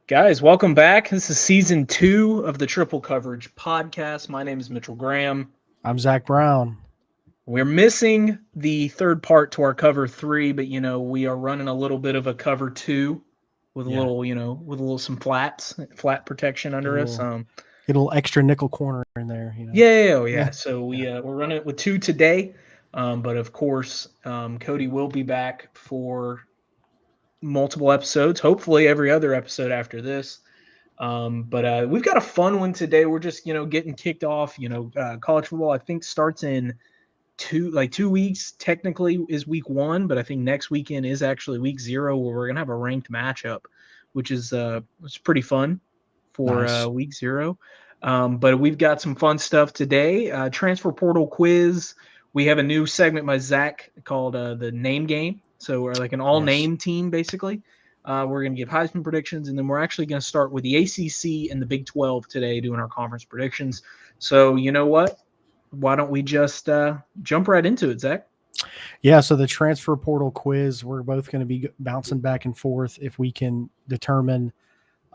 Guys, welcome back. This is season 2 of the Triple Coverage podcast. My name is Mitchell Graham. I'm Zach Brown. We're missing the third part to our cover 3, but we are running a little bit of a cover 2 with a little some flat protection under us. Get a little extra nickel corner in there. Yeah. So we're running it with 2 today, but of course, Cody will be back for multiple episodes, hopefully every other episode after this. But we've got a fun one today. We're just, getting kicked off. College football, I think, starts in 2 weeks. Technically is week 1, but I think next weekend is actually week 0, where we're going to have a ranked matchup, which is it's pretty fun for Nice. week 0. But we've got some fun stuff today. Transfer portal quiz. We have a new segment by Zach called the Name Game. So we're like an all-name team, basically. We're going to give Heisman predictions, and then we're actually going to start with the ACC and the Big 12 today doing our conference predictions. So you know what? Why don't we just jump right into it, Zach? Yeah, so the transfer portal quiz, we're both going to be bouncing back and forth if we can determine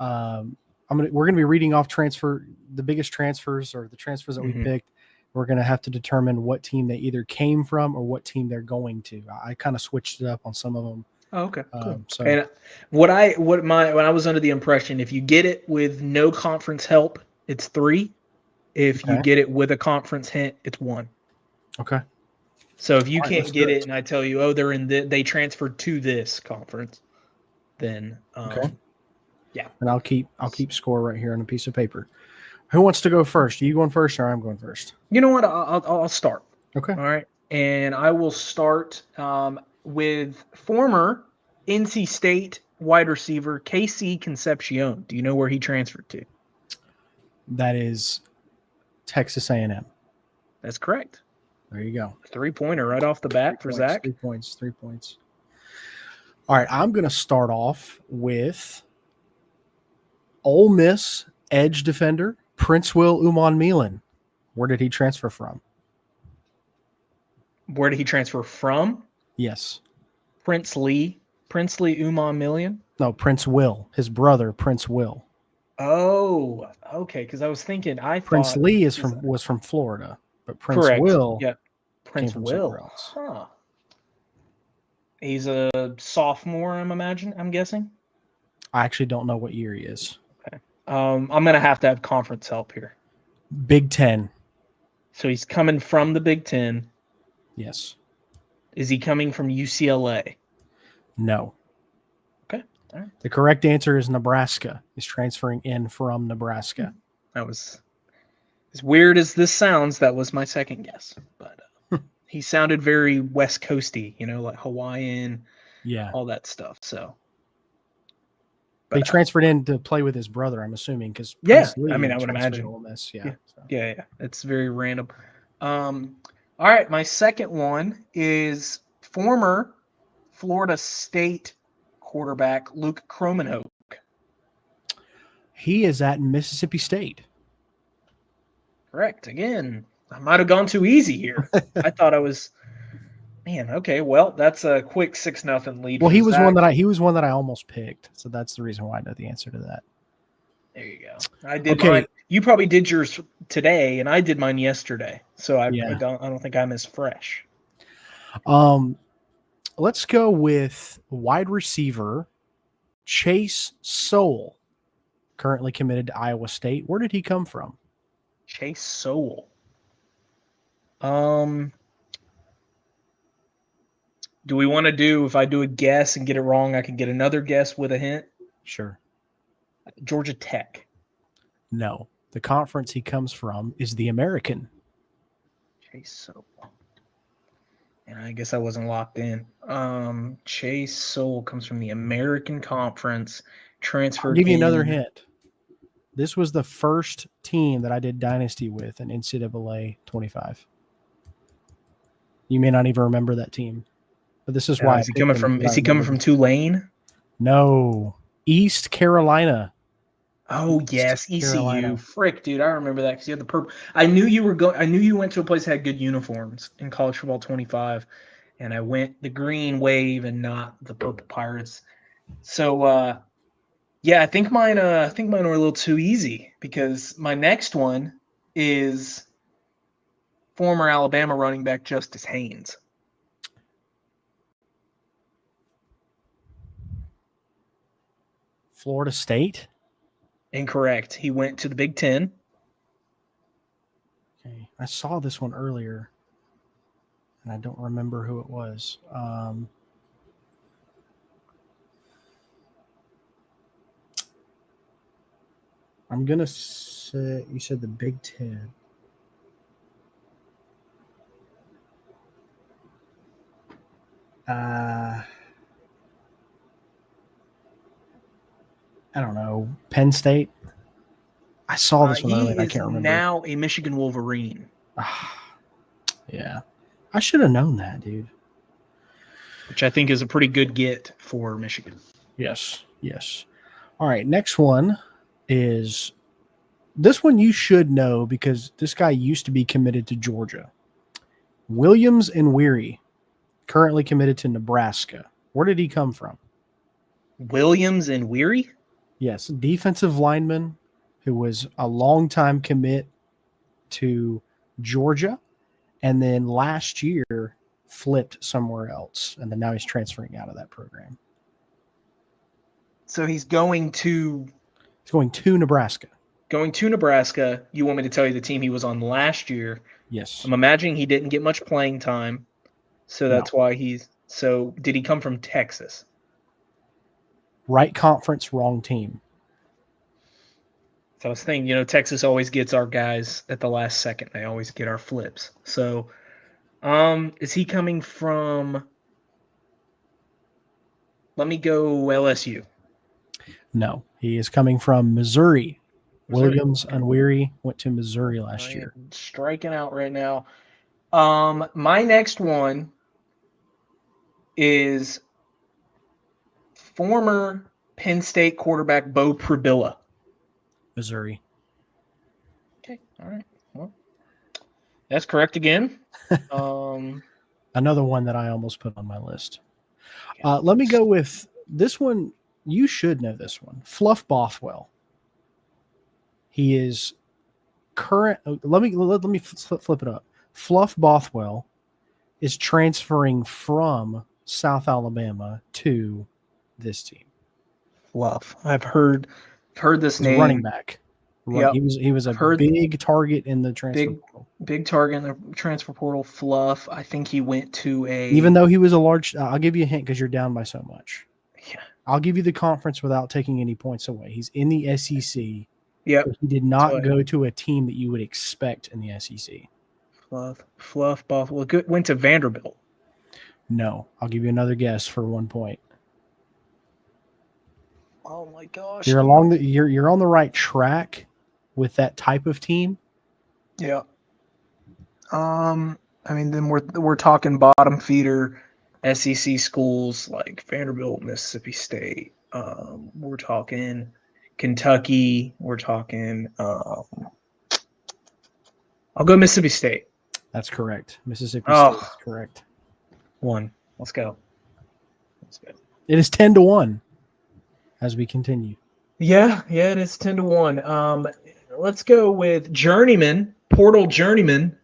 we're going to be reading off the biggest transfers or the transfers that we picked. We're going to have to determine what team they either came from or what team they're going to. I kind of switched it up on some of them. Oh, okay. Cool. So, and when I was under the impression, if you get it with no conference help, it's 3. If you get it with a conference hint, it's 1. Okay. So if you can't get it, and I tell you, they transferred to this conference, then yeah. And I'll keep score right here on a piece of paper. Who wants to go first? Are you going first or I'm going first? You know what? I'll start. Okay. All right. And I will start with former NC State wide receiver KC Concepcion. Do you know where he transferred to? That is Texas A&M. That's correct. There you go. 3-pointer right off the bat for Zach. 3 points. All right. I'm going to start off with Ole Miss edge defender Prince Will Uman Milan. Where did he transfer from? Where did he transfer from? Yes. Princely Uman Milan? No, Prince Will. His brother, Prince Will. Oh, okay. Because I was thinking, Prince Lee was from Florida, but Prince correct. Will. Yeah, Prince Will. Huh. He's a sophomore, I'm guessing. I actually don't know what year he is. Okay. I'm gonna have to have conference help here. Big 10. So he's coming from the Big 10. Yes. Is he coming from UCLA? No. Okay. All right. The correct answer is Nebraska. He's transferring in from Nebraska. That was as weird as this sounds. That was my second guess, but he sounded very West Coasty, like Hawaiian, all that stuff. So they transferred in to play with his brother, I'm assuming, because I would imagine. Ole Miss, yeah. It's very random. All right, my second one is former Florida State quarterback Luke Kromenhoek. He is at Mississippi State. Correct. Again, I might have gone too easy here. I thought I was. Man, okay. Well, that's a quick 6-0 lead. Well, he was one that I almost picked, so that's the reason why I know the answer to that. There you go. I did mine. You probably did yours today, and I did mine yesterday. So I don't think I'm as fresh. Let's go with wide receiver Chase Sowell, currently committed to Iowa State. Where did he come from? Chase Sowell. Do we want to do, if I do a guess and get it wrong, I can get another guess with a hint? Sure. Georgia Tech. No. The conference he comes from is the American. Chase Sowell. And I guess I wasn't locked in. Chase Sowell comes from the American Conference. Transferred. I'll give you another hint. This was the first team that I did Dynasty with in NCAA 25. You may not even remember that team. But this is why. Is he coming from Tulane? No. East Carolina. Oh yes, ECU. Frick, dude, I remember that because you had the purple. I knew you went to a place that had good uniforms in college football 25, and I went the green wave and not the purple pirates. So Yeah, I think mine were a little too easy because my next one is former Alabama running back Justice Haynes. Florida State. Incorrect. He went to the Big Ten. Okay, I saw this one earlier, and I don't remember who it was. I'm gonna say you said the Big Ten. I don't know. Penn State. I saw this one earlier. He And I is can't remember. now a Michigan Wolverine. Yeah, I should have known that, dude. Which I think is a pretty good get for Michigan. Yes. All right, next one is this one you should know because this guy used to be committed to Georgia. Williams and Weary, currently committed to Nebraska. Where did he come from? Williams and Weary? Yes, defensive lineman who was a longtime commit to Georgia, and then last year flipped somewhere else, and then now he's transferring out of that program. So he's going to Nebraska. Going to Nebraska. You want me to tell you the team he was on last year? Yes. I'm imagining he didn't get much playing time, so that's why he's. So did he come from Texas? Right conference, wrong team. So I was thinking, Texas always gets our guys at the last second. They always get our flips. So, is he coming from? Let me go LSU. No, he is coming from Missouri. Williams and Weary went to Missouri last year. Striking out right now. My next one is former Penn State quarterback Bo Pribilla. Missouri. Okay, all right. Well, that's correct again. Another one that I almost put on my list. Let me go with this one. You should know this one. Fluff Bothwell. He is current. Let me flip it up. Fluff Bothwell is transferring from South Alabama to this team. Fluff. I've heard this name. Running back. Yep. He was a big target in the transfer portal. Big target in the transfer portal. Fluff. I think he went to Even though he was a large, I'll give you a hint because you're down by so much. Yeah. I'll give you the conference without taking any points away. He's in the SEC. Yep. He did not go to a team that you would expect in the SEC. Fluff Buffalo. Went to Vanderbilt. No. I'll give you another guess for 1 point. Oh my gosh. You're on the right track with that type of team. Yeah. Then we're talking bottom feeder SEC schools like Vanderbilt, Mississippi State. We're talking Kentucky. We're talking. I'll go Mississippi State. That's correct. Mississippi State is correct. 1. Let's go. It is 10-1 as we continue. Yeah, it is 10-1. Let's go with journeyman, portal journeyman.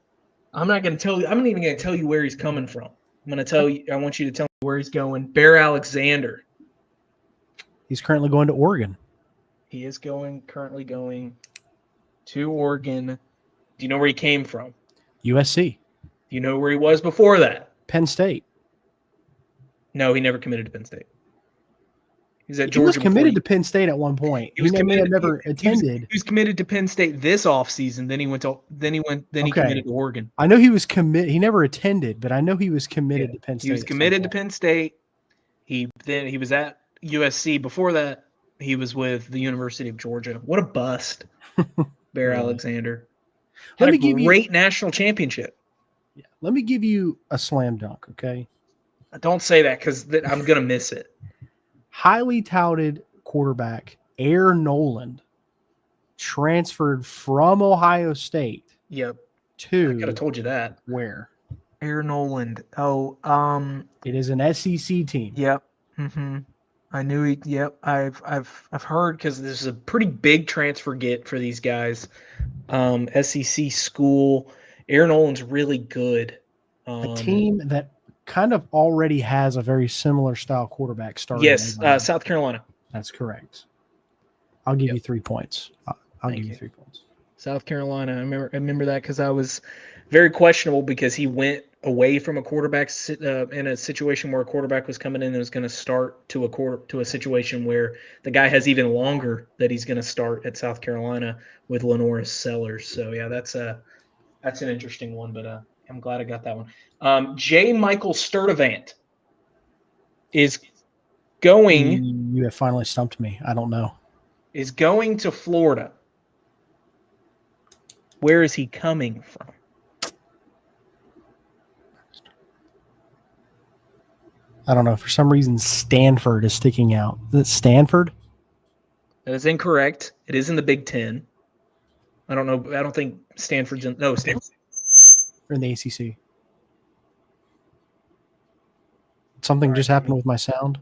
I'm not even going to tell you where he's coming from. I'm going to tell you. I want you to tell me where he's going. Bear Alexander. He's currently going to Oregon. He is currently going to Oregon. Do you know where he came from? USC. Do you know where he was before that? Penn State. No, he never committed to Penn State. He's at He Georgia. was committed to Penn State at one point. He never attended. He was committed to Penn State this offseason. Then he committed to Oregon. I know he was committed. He never attended, but I know he was committed to Penn State. He was committed to Penn State. He was at USC. Before that, he was with the University of Georgia. What a bust. Bear Alexander. Had a great national championship. Yeah. Let me give you a slam dunk, okay? Don't say that because I'm going to miss it. Highly touted quarterback Air Noland transferred from Ohio State. Yep. To I could have told you that. Where? Air Noland. It is an SEC team. Yep. Mm-hmm. I knew he. Yep, I've heard because this is a pretty big transfer get for these guys. SEC school. Aaron Olin's really good. A team that kind of already has a very similar style quarterback starting. Yes, South Carolina. That's correct. I'll give Yep. you 3 points. I'll give you 3 points. South Carolina. I remember that because I was very questionable because he went away from a quarterback in a situation where a quarterback was coming in and was going to start to a situation where the guy has even longer that he's going to start at South Carolina with Lenoris Sellers. So yeah, that's an interesting one, but I'm glad I got that one. J. Michael Sturdivant is going. You have finally stumped me. I don't know. Is going to Florida. Where is he coming from? I don't know. For some reason, Stanford is sticking out. Is it Stanford? That is incorrect. It is in the Big Ten. I don't know. I don't think Stanford's in. No, Stanford. Or in the ACC. Something just happened with my sound?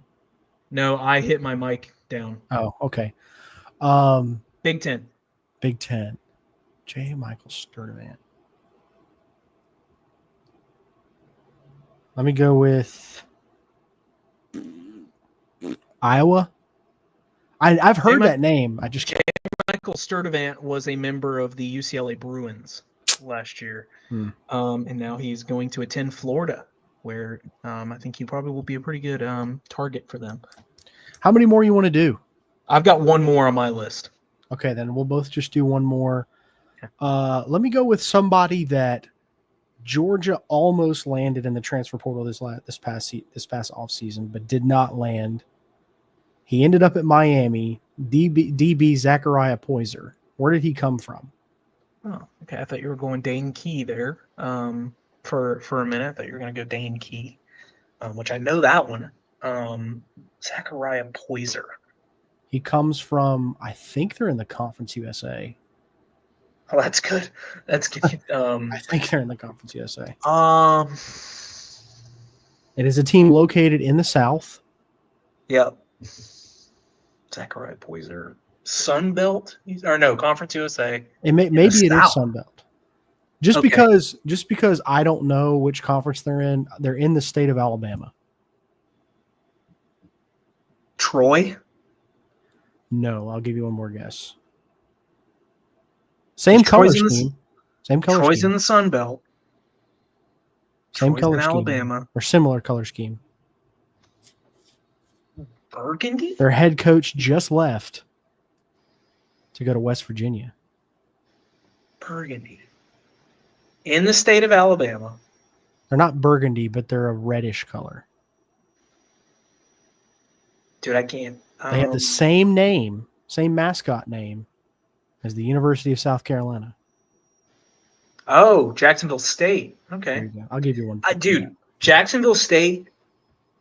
No, I hit my mic down. Oh, okay. Big Ten. Big Ten. J. Michael Sturdivant. Let me go with Iowa. I've heard that name. I just J. Michael Sturdivant was a member of the UCLA Bruins last year, and now he's going to attend Florida, where I think he probably will be a pretty good target for them. How many more you want to do? I've got one more on my list. Okay, then we'll both just do one more. Let me go with somebody that Georgia almost landed in the transfer portal this past offseason, but did not land. He ended up at Miami. DB Zachariah Poyser. Where did he come from? Oh, okay. I thought you were going Dane Key there. For a minute, I thought you were going to go Dane Key, which I know that one. Zachariah Poyser. He comes from, I think they're in the Conference USA. Oh, that's good. That's good. I think they're in the Conference USA. It is a team located in the South. Yep. Zachariah Poyser. Sun Belt? Or no, Conference USA. Maybe it is Sun Belt. Just because I don't know which conference they're in the state of Alabama. Troy? No, I'll give you one more guess. Same color scheme. Troy's in the Sun Belt. Same color scheme. Alabama. Or similar color scheme. Burgundy? Their head coach just left to go to West Virginia. Burgundy. In the state of Alabama. They're not burgundy, but they're a reddish color. Dude, I can't. They have the same name, same mascot name as the University of South Carolina. Oh, Jacksonville State. Okay. I'll give you one. Dude, Jacksonville State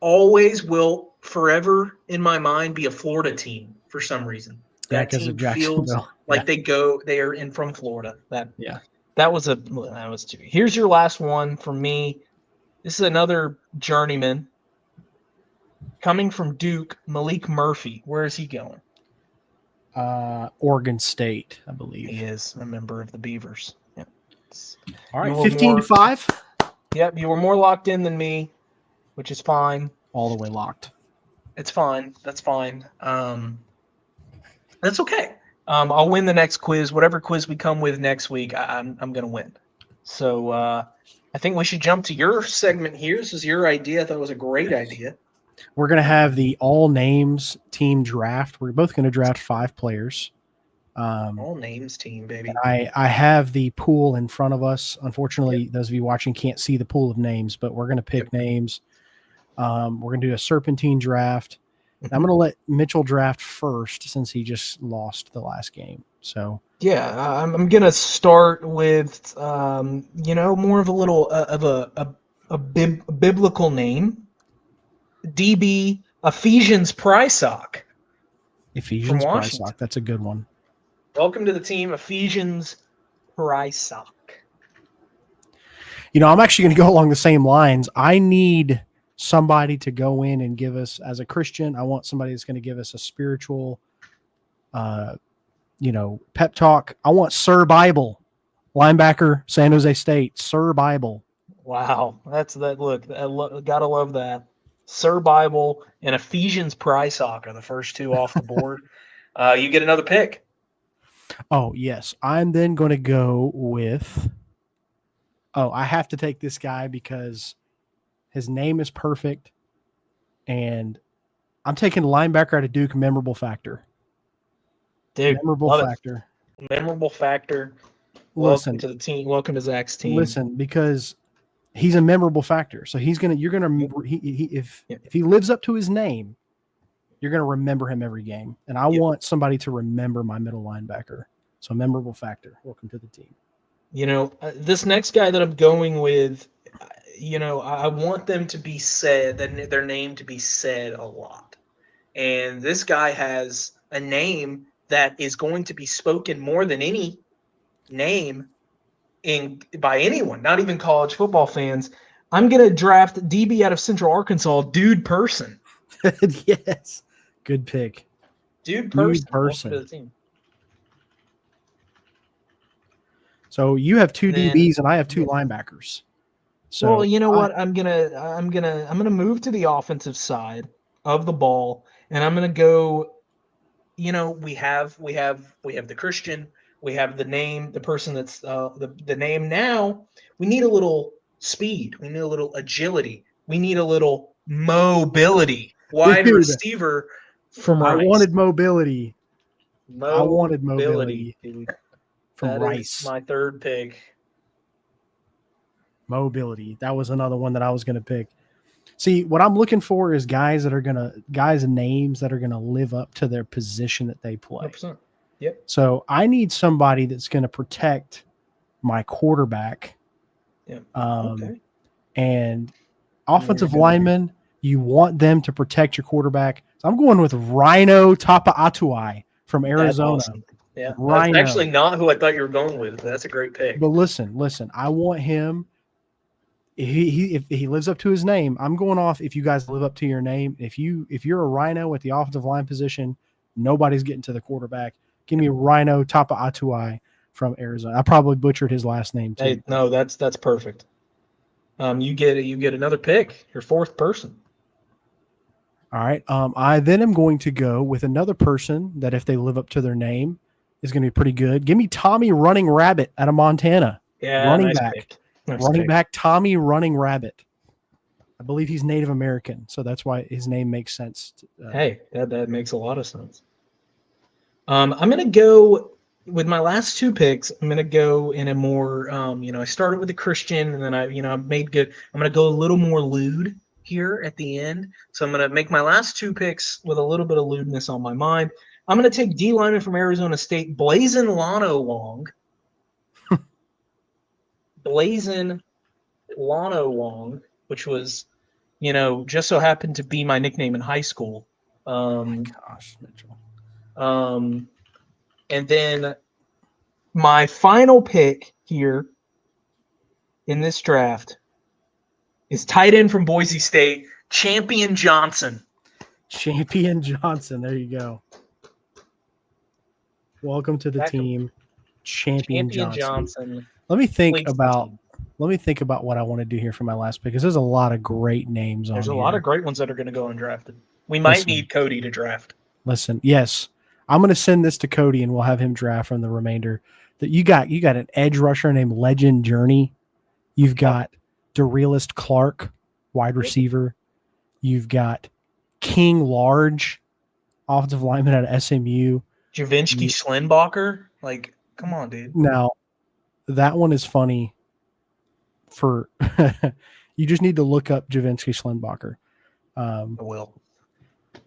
always will forever in my mind be a Florida team for some reason. That team feels like they are in from Florida. That was two. Here's your last one from me. This is another journeyman coming from Duke, Malik Murphy. Where is he going? Oregon State, I believe. He is a member of the Beavers. Yeah. All right, 15-5. Yep, you were more locked in than me, which is fine. All the way locked. It's fine. That's fine. That's okay. I'll win the next quiz. Whatever quiz we come with next week, I'm going to win. So I think we should jump to your segment here. This is your idea. I thought it was a great idea. We're going to have the all names team draft. We're both going to draft 5 players. All names team, baby. I have the pool in front of us. Unfortunately, those of you watching can't see the pool of names, but we're going to pick names. We're going to do a serpentine draft. I'm going to let Mitchell draft first since he just lost the last game. So yeah, I'm going to start with more of a little of a biblical name. DB Ephesians Prysock. Ephesians Prysock. That's a good one. Welcome to the team, Ephesians Prysock. I'm actually going to go along the same lines. I need somebody to go in and give us, as a Christian, I want somebody that's going to give us a spiritual, pep talk. I want Sir Bible, linebacker, San Jose State, Sir Bible. Wow, that's that. Look, gotta love that. Sir Bible and Ephesians Prysock are the first two off the board. You get another pick. Oh, yes. I'm then going to go with. Oh, I have to take this guy because his name is perfect. And I'm taking linebacker out of Duke, memorable factor. Dude, Memorable love factor. it. Memorable factor. Listen Welcome to the team. Welcome to Zach's team. Listen, because he's a memorable factor. So if he lives up to his name, you're going to remember him every game. And I want somebody to remember my middle linebacker. So memorable factor. Welcome to the team. This next guy that I'm going with, I want them to be said, their name to be said a lot. And this guy has a name that is going to be spoken more than any name by anyone, not even college football fans. I'm going to draft DB out of Central Arkansas, Dude Person. Yes. Good pick. Dude Person. Welcome to the team. So you have two DBs and I have two linebackers. So well, you know what? I'm gonna move to the offensive side of the ball, and I'm gonna go. We have the Christian, we have the name, the person that's the name. Now we need a little speed, we need a little agility, we need a little mobility. Wide receiver from Rice. I wanted mobility. Dude. From that Rice. Is my third pick. Mobility. That was another one that I was going to pick. See, what I'm looking for is guys and names that are going to live up to their position that they play. 100%. Yep. So I need somebody that's going to protect my quarterback. Yep. Okay. And offensive linemen, you want them to protect your quarterback. So I'm going with Rhino Tapa'atuai from Arizona. That's awesome. Yeah, that's actually not who I thought you were going with. That's a great pick. But listen. I want him. If he lives up to his name, I'm going off. If you guys live up to your name, if you're a Rhino at the offensive line position, nobody's getting to the quarterback. Give me Rhino Tapa'atuai from Arizona. I probably butchered his last name too. Hey, no, that's perfect. You get another pick. Your fourth person. All right. I then am going to go with another person that, if they live up to their name, is going to be pretty good. Give me Tommy Running Rabbit out of Montana. Yeah, running nice back. Pick. Running back Tommy Running Rabbit. I believe he's Native American, so that's why his name makes sense. Hey, that makes a lot of sense. I'm going to go with my last two picks. I'm going to go in a more, I started with the Christian, and then I made good. I'm going to go a little more lewd here at the end. So I'm going to make my last two picks with a little bit of lewdness on my mind. I'm going to take D lineman from Arizona State, Blazin Lano Wong. Blazin Lano Wong, which was, just so happened to be my nickname in high school. Gosh, Mitchell. And then my final pick here in this draft is tight end from Boise State, Champion Johnson. Champion Johnson. There you go. Welcome to the team, Champion Johnson. Let me think about what I want to do here for my last pick, because there's a lot of great names on here. There's a lot of great ones that are going to go undrafted. We might need Cody to draft. Listen, yes. I'm going to send this to Cody, and we'll have him draft from the remainder. That you got an edge rusher named Legend Journey. You've got DeRealist Clark, wide receiver. You've got King Large, offensive lineman out of SMU. Javinsky Schlenbacher? Like, come on, dude. Now, that one is funny for you just need to look up Javinsky Schlenbacher. I will.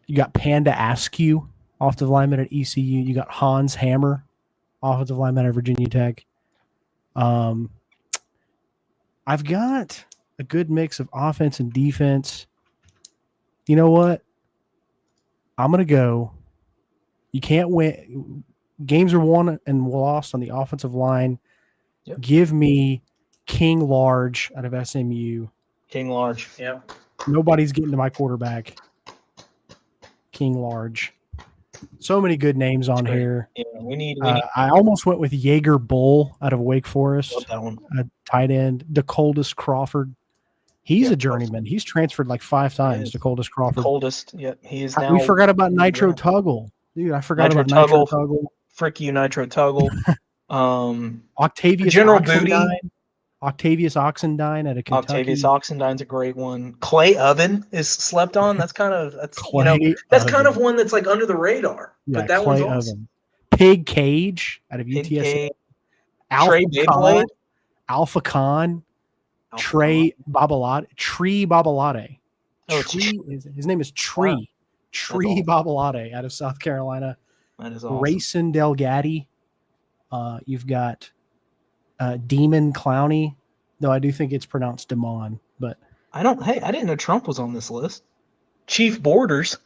You got Panda Askew, offensive lineman at ECU. You got Hans Hammer, offensive lineman at Virginia Tech. I've got a good mix of offense and defense. You know what? I'm going to go. You can't win. Games are won and lost on the offensive line. Yep. Give me King Large out of SMU. King Large, yeah. Nobody's getting to my quarterback. King Large. So many good names on here. Yeah, we need I almost went with Jaeger Bull out of Wake Forest. love that one. A tight end. DeColdest Crawford. He's a journeyman. He's transferred like 5 times. DeColdest Crawford. Coldest. Yeah, he is now. We forgot about Nitro Tuggle. Dude, I forgot about Nitro Tuggle. Frick you, Nitro Tuggle. Octavius General Oxendine. Booty. Octavius Oxendine at a Kentucky. Octavius Oxendine's a great one. Clay Oven is slept on. That's kind of kind of one that's like under the radar. Yeah, but that Clay one's awesome. Oven. Pig Cage out of UTSA. Trey Beyblade. Alpha Khan. Trey Babalade. Tree Babalade. His name is Tree. Wow. Tree Babalade out of South Carolina. That is awesome. Rayson Delgatti. You've got Demon Clowney, though I do think it's pronounced Demon. But I didn't know Trump was on this list. Chief Borders.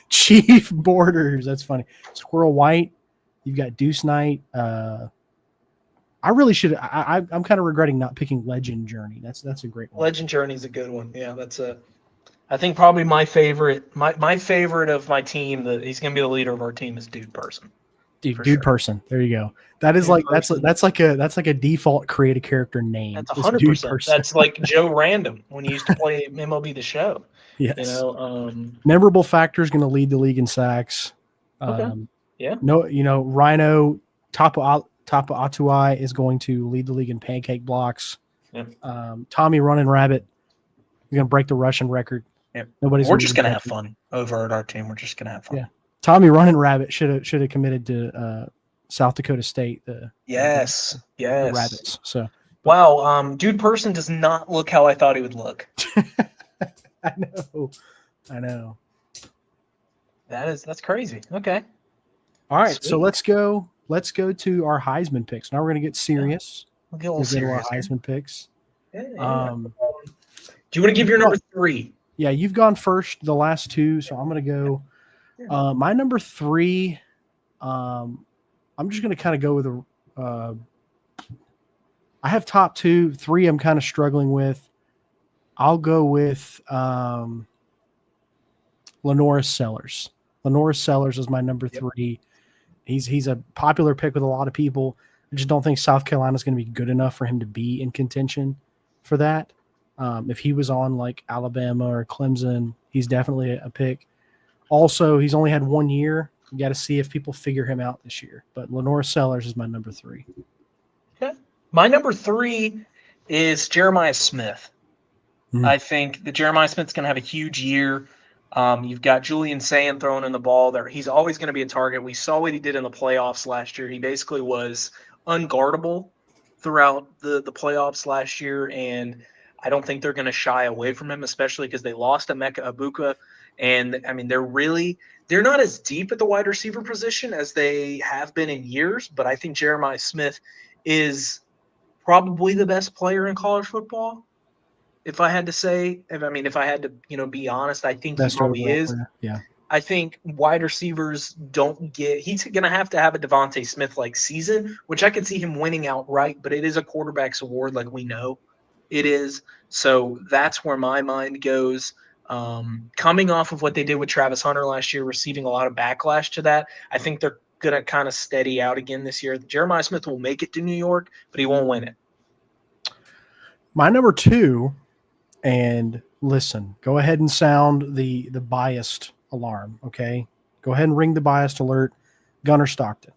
Chief Borders. That's funny. Squirrel White. You've got Deuce Knight. I really should. I'm kind of regretting not picking Legend Journey. That's a great one. Legend Journey is a good one. Yeah, I think probably my favorite. My favorite of my team that he's going to be the leader of our team is Dude Person. Dude Person. There you go. That is that's like a default create a character name. That's 100%. That's like Joe Random when he used to play MLB The Show. Yes. Memorable Factor is going to lead the league in sacks. Yeah. No, Rhino Tapa Atuai is going to lead the league in pancake blocks. Yep. Tommy Running Rabbit, you're going to break the Russian record. Yep. We're just going to have fun over at our team. We're just going to have fun. Yeah. Tommy Running Rabbit should have committed to South Dakota State. Yes. The Rabbits. So. Wow. Dude Person does not look how I thought he would look. I know. That's crazy. Okay. All right. Sweet. So let's go to our Heisman picks. Now we're going to get serious. We'll get a little serious. Our Heisman picks. Yeah. Do you want to give your number 3? Yeah, you've gone first the last 2, so I'm going to go. My number 3, I'm just going to kind of go with I have top 2, 3 I'm kind of struggling with. I'll go with Lenoris Sellers. Lenoris Sellers is my number 3. He's a popular pick with a lot of people. I just don't think South Carolina is going to be good enough for him to be in contention for that. If he was on like Alabama or Clemson, he's definitely a pick. Also, he's only had 1 year. You got to see if people figure him out this year. But Lenoris Sellers is my number 3. Okay. My number 3 is Jeremiah Smith. I think that Jeremiah Smith's going to have a huge year. You've got Julian Sand throwing in the ball there. He's always going to be a target. We saw what he did in the playoffs last year. He basically was unguardable throughout the playoffs last year, and I don't think they're going to shy away from him, especially because they lost Emeka Egbuka. And, I mean, they're not as deep at the wide receiver position as they have been in years, but I think Jeremiah Smith is probably the best player in college football. If I had to say, if I had to, be honest, I think he probably is. Yeah. I think wide receivers don't get – he's going to have a Devontae Smith-like season, which I could see him winning outright, but it is a quarterback's award like we know it is. So that's where my mind goes. Coming off of what they did with Travis Hunter last year, receiving a lot of backlash to that, I think they're going to kind of steady out again this year. Jeremiah Smith will make it to New York, but he won't win it. My number 2 – and listen, go ahead and sound the biased alarm, okay? Go ahead and ring the biased alert. Gunnar Stockton.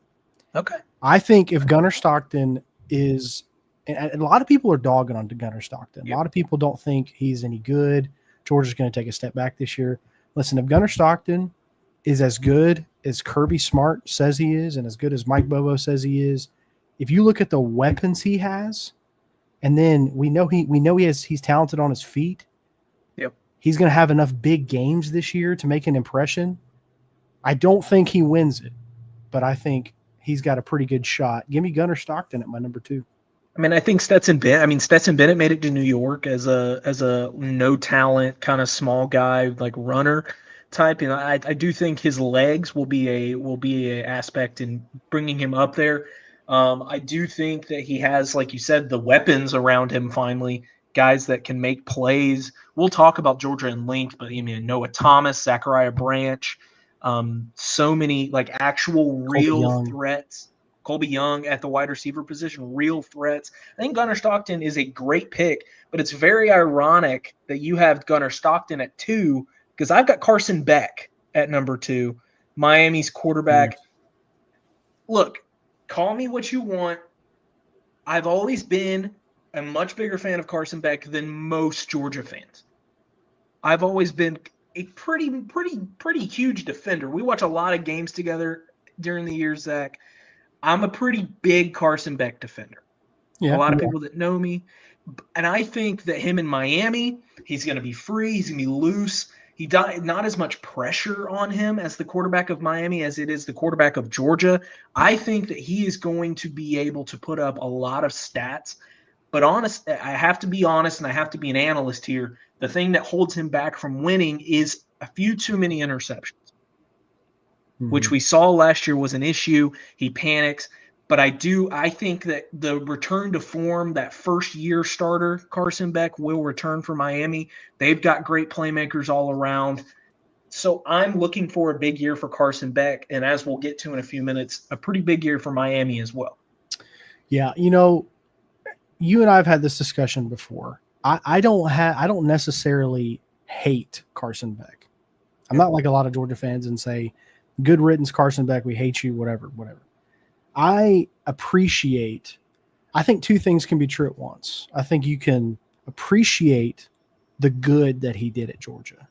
Okay. I think if Gunnar Stockton is – and a lot of people are dogging on Gunnar Stockton. Yep. A lot of people don't think he's any good. Georgia's going to take a step back this year. Listen, if Gunnar Stockton is as good as Kirby Smart says he is and as good as Mike Bobo says he is, if you look at the weapons he has – and then we know he's talented on his feet. Yep. He's going to have enough big games this year to make an impression. I don't think he wins it, but I think he's got a pretty good shot. Give me Gunnar Stockton at my number 2. I mean, I think Stetson Bennett made it to New York as a no talent kind of small guy, like runner type. And I do think his legs will be a aspect in bringing him up there. I do think that he has, like you said, the weapons around him finally guys that can make plays. We'll talk about Georgia in length, but I mean Noah Thomas, Zachariah Branch, so many like actual real threats. Colby Young at the wide receiver position, real threats. I think Gunnar Stockton is a great pick, but it's very ironic that you have Gunnar Stockton at 2 because I've got Carson Beck at number 2, Miami's quarterback. Look, call me what you want. I've always been a much bigger fan of Carson Beck than most Georgia fans. I've always been a pretty huge defender. We watch a lot of games together during the year, Zach. I'm a pretty big Carson Beck defender. A lot of people that know me. And I think that him in Miami, he's going to be free. He's going to be loose. Not as much pressure on him as the quarterback of Miami as it is the quarterback of Georgia. I think that he is going to be able to put up a lot of stats. But I have to be honest, and I have to be an analyst here. The thing that holds him back from winning is a few too many interceptions, which we saw last year was an issue. He panics. But I think that the return to form, that first-year starter, Carson Beck, will return for Miami. They've got great playmakers all around. So I'm looking for a big year for Carson Beck, and as we'll get to in a few minutes, a pretty big year for Miami as well. Yeah, you and I have had this discussion before. I don't necessarily hate Carson Beck. I'm not like a lot of Georgia fans and say, good riddance, Carson Beck, we hate you, whatever. I think two things can be true at once. I think you can appreciate the good that he did at Georgia,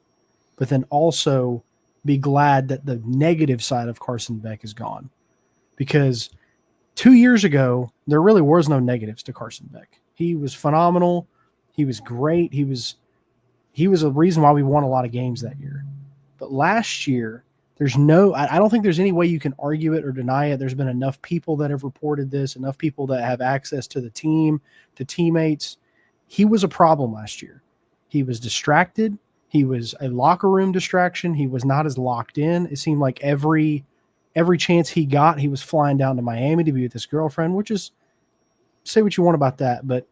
but then also be glad that the negative side of Carson Beck is gone. Because 2 years ago, there really was no negatives to Carson Beck. He was phenomenal. He was great. He was a reason why we won a lot of games that year. But last year, I don't think there's any way you can argue it or deny it. There's been enough people that have reported this, enough people that have access to the team, to teammates. He was a problem last year. He was distracted. He was a locker room distraction. He was not as locked in. It seemed like every chance he got, he was flying down to Miami to be with his girlfriend, which is, say what you want about that, but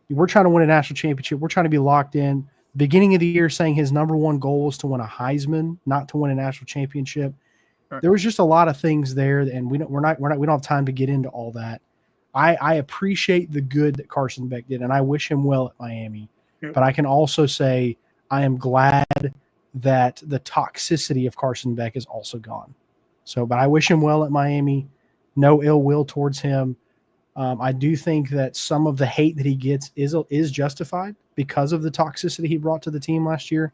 we're trying to win a national championship. We're trying to be locked in. Beginning of the year saying his number one goal was to win a Heisman, not to win a national championship. Right. There was just a lot of things there, and we don't have time to get into all that. I appreciate the good that Carson Beck did, and I wish him well at Miami. Yep. But I can also say I am glad that the toxicity of Carson Beck is also gone. But I wish him well at Miami. No ill will towards him. I do think that some of the hate that he gets is justified because of the toxicity he brought to the team last year.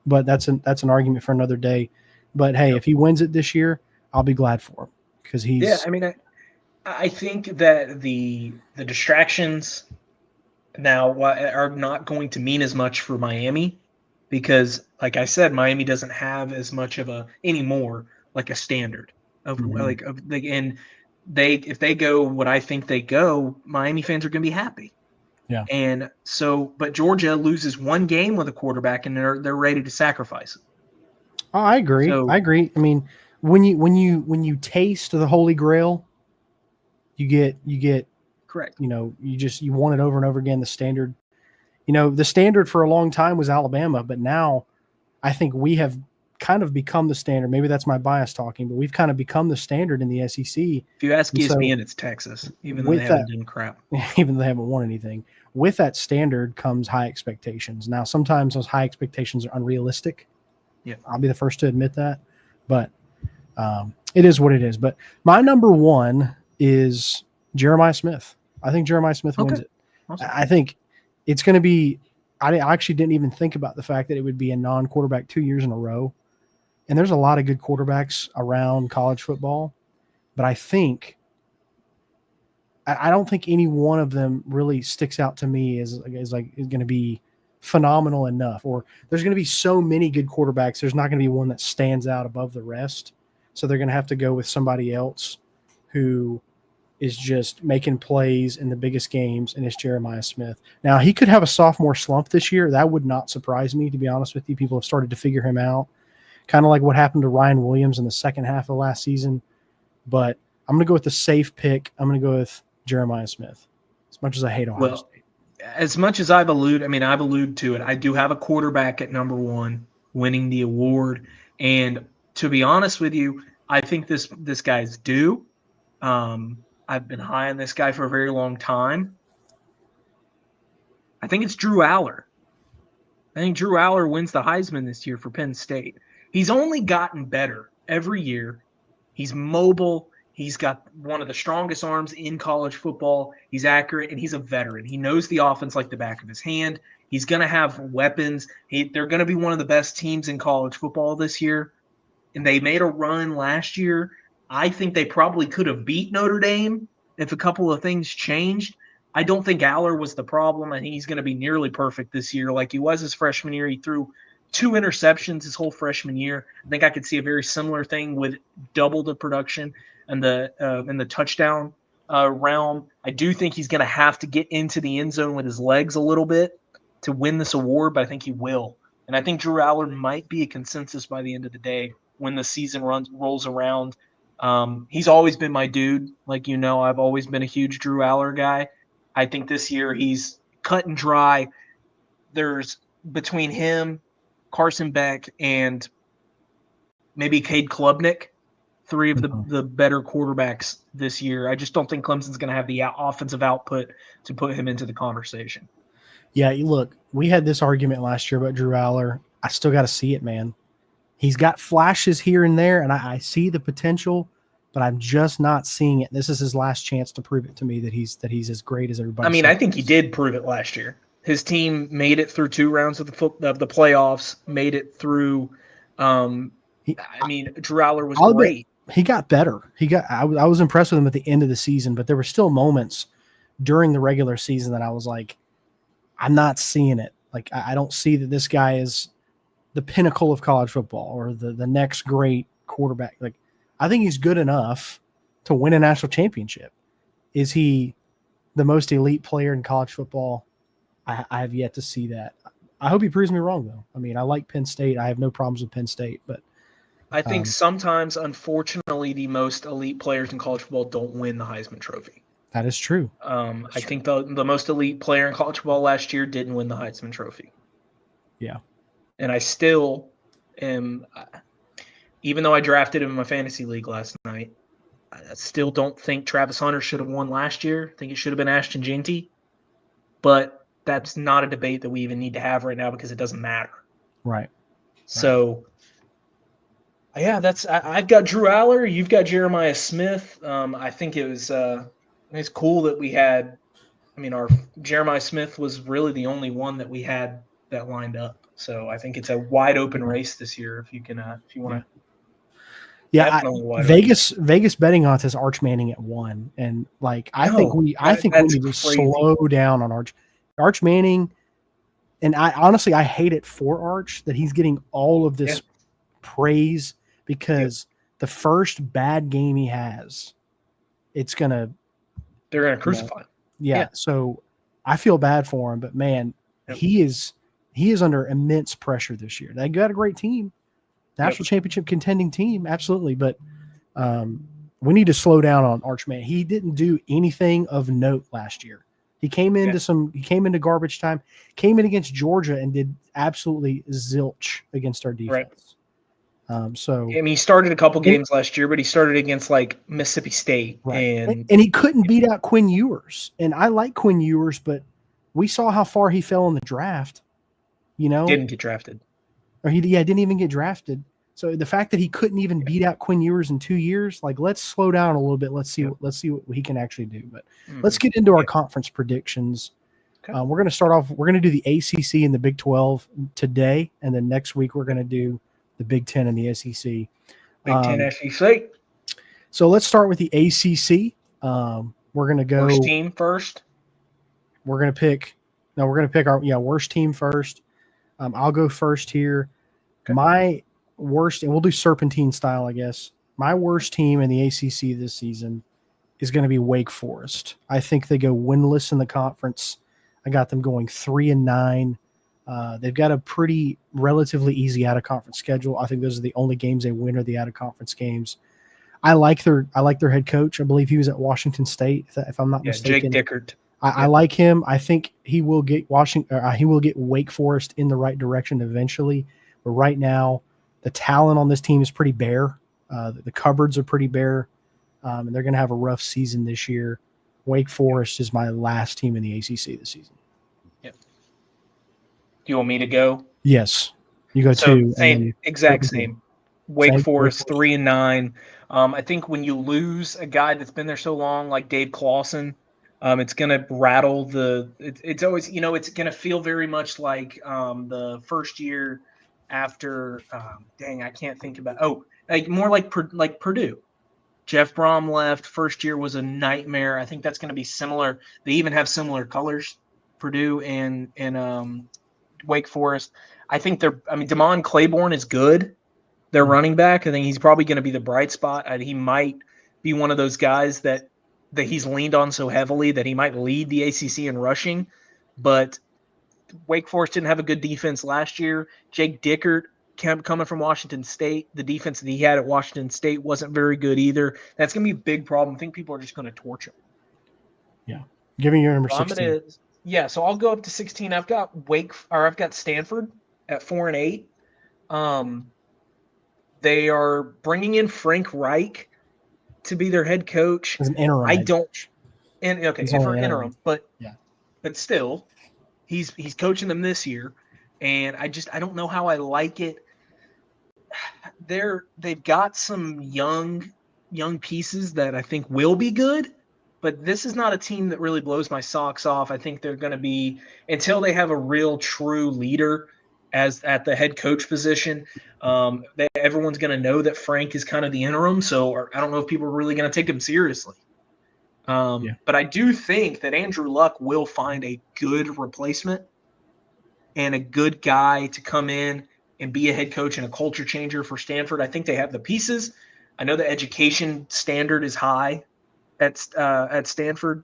But that's an argument for another day. But hey, if he wins it this year, I'll be glad for him because he's. Yeah, I mean, I think that the distractions now are not going to mean as much for Miami because, like I said, Miami doesn't have as much of anymore like a standard of and. If they go what I think they go, Miami fans are going to be happy. Yeah. And so, but Georgia loses one game with a quarterback, and they're ready to sacrifice it. Oh, I agree. I mean, when you taste the Holy Grail, you get correct. You want it over and over again. The standard, the standard for a long time was Alabama, but now I think we have kind of become the standard. Maybe that's my bias talking, but we've kind of become the standard in the SEC. If you ask ESPN, it's Texas, even though they haven't done crap. Even though they haven't won anything. With that standard comes high expectations. Now, sometimes those high expectations are unrealistic. Yeah, I'll be the first to admit that, but it is what it is. But my number one is Jeremiah Smith. I think Jeremiah Smith wins it. Awesome. I think it's going to be – I actually didn't even think about the fact that it would be a non-quarterback 2 years in a row. And there's a lot of good quarterbacks around college football, but I don't think any one of them really sticks out to me is going to be phenomenal enough. Or there's going to be so many good quarterbacks, there's not going to be one that stands out above the rest. So they're going to have to go with somebody else who is just making plays in the biggest games, and it's Jeremiah Smith. Now, he could have a sophomore slump this year. That would not surprise me, to be honest with you. People have started to figure him out. Kind of like what happened to Ryan Williams in the second half of last season. But I'm going to go with the safe pick. I'm going to go with Jeremiah Smith, as much as I hate Ohio State. as much as I've alluded to it, I do have a quarterback at number one winning the award. And to be honest with you, I think this guy's due. I've been high on this guy for a very long time. I think it's Drew Aller. I think Drew Aller wins the Heisman this year for Penn State. He's only gotten better every year. He's mobile. He's got one of the strongest arms in college football. He's accurate, and he's a veteran. He knows the offense like the back of his hand. He's going to have weapons. They're going to be one of the best teams in college football this year. And they made a run last year. I think they probably could have beat Notre Dame if a couple of things changed. I don't think Aller was the problem. I think he's going to be nearly perfect this year like he was his freshman year. He threw 2 interceptions his whole freshman year. I think I could see a very similar thing with double the production and the touchdown realm. I do think he's going to have to get into the end zone with his legs a little bit to win this award, but I think he will. And I think Drew Aller might be a consensus by the end of the day when the season rolls around. He's always been my dude. Like, you know, I've always been a huge Drew Aller guy. I think this year he's cut and dry. There's between him, Carson Beck, and maybe Cade Klubnik, 3 of the better quarterbacks this year. I just don't think Clemson's going to have the offensive output to put him into the conversation. Yeah, look, we had this argument last year about Drew Aller. I still got to see it, man. He's got flashes here and there, and I see the potential, but I'm just not seeing it. This is his last chance to prove it to me that he's as great as everybody. I mean, I think he did prove it last year. His team made it through 2 rounds of the playoffs, made it through. Drew Aller was great. He got better. I was impressed with him at the end of the season, but there were still moments during the regular season that I was like, I'm not seeing it. Like, I don't see that this guy is the pinnacle of college football or the next great quarterback. Like, I think he's good enough to win a national championship. Is he the most elite player in college football? I have yet to see that. I hope he proves me wrong, though. I mean, I like Penn State. I have no problems with Penn State, but I think sometimes, unfortunately, the most elite players in college football don't win the Heisman Trophy. That is true. I think the most elite player in college football last year didn't win the Heisman Trophy. Yeah. And I still am, even though I drafted him in my fantasy league last night, I still don't think Travis Hunter should have won last year. I think it should have been Ashton Jeanty. But that's not a debate that we even need to have right now because it doesn't matter. Right. So, yeah, I've got Drew Aller. You've got Jeremiah Smith. I think it's cool that we had. I mean, our Jeremiah Smith was really the only one that we had that lined up. So I think it's a wide open race this year. If you want to. Yeah, Vegas betting odds has Arch Manning at 1, and like I think we need to slow down on Arch Manning. And I honestly hate it for Arch that he's getting all of this praise because the first bad game he has, they're gonna crucify him. Yeah, so I feel bad for him, but man, he is under immense pressure this year. They got a great team. National championship contending team, absolutely. But we need to slow down on Arch Manning. He didn't do anything of note last year. He came into garbage time, came in against Georgia and did absolutely zilch against our defense. Right. He started a couple games last year, but he started against like Mississippi State, and he couldn't beat out Quinn Ewers. And I like Quinn Ewers, but we saw how far he fell in the draft. You know, didn't get drafted. Or didn't even get drafted. So the fact that he couldn't even beat out Quinn Ewers in 2 years, like let's slow down a little bit. Let's see what he can actually do. But let's get into our conference predictions. Okay. We're going to start off. We're going to do the ACC and the Big 12 today, and then next week we're going to do the Big 10 and the SEC. Big 10 SEC. So let's start with the ACC. We're going to go worst team first. We're going to pick our worst team first. I'll go first here. Okay. My worst, and we'll do serpentine style, I guess. My worst team in the ACC this season is going to be Wake Forest. I think they go winless in the conference. I got them going 3-9. They've got a pretty relatively easy out-of-conference schedule. I think those are the only games they win are the out-of-conference games. I like their head coach. I believe he was at Washington State, if I'm not mistaken. Jake Dickert. I like him. I think he will get he will get Wake Forest in the right direction eventually. But right now, the talent on this team is pretty bare. The cupboards are pretty bare, and they're going to have a rough season this year. Wake Forest is my last team in the ACC this season. Yep. Do you want me to go? Yes, you go So two. exact same. Wake Forest 3-9. I think when you lose a guy that's been there so long, like Dave Clawson, it's going to rattle it's always, it's going to feel very much like the first year after, I can't think about, more like Purdue. Jeff Brom left. First year was a nightmare. I think that's going to be similar. They even have similar colors, Purdue and Wake Forest. I think Damon Claiborne is good. Their running back. I think he's probably going to be the bright spot. He might be one of those guys that he's leaned on so heavily that he might lead the ACC in rushing. But Wake Forest didn't have a good defense last year. Jake Dickert, coming from Washington State, the defense that he had at Washington State wasn't very good either. That's going to be a big problem. I think people are just going to torch him. Yeah. Give me your number 16. So I'll go up to 16. I've got Stanford at 4-8. They are bringing in Frank Reich to be their head coach. As an interim. For interim, but still, he's coaching them this year, and I don't know how I like it. They've got some young pieces that I think will be good, but this is not a team that really blows my socks off. I think they're going to be, until they have a real true leader at the head coach position. Everyone's going to know that Frank is kind of the interim, so I don't know if people are really going to take him seriously. But I do think that Andrew Luck will find a good replacement and a good guy to come in and be a head coach and a culture changer for Stanford. I think they have the pieces. I know the education standard is high at Stanford,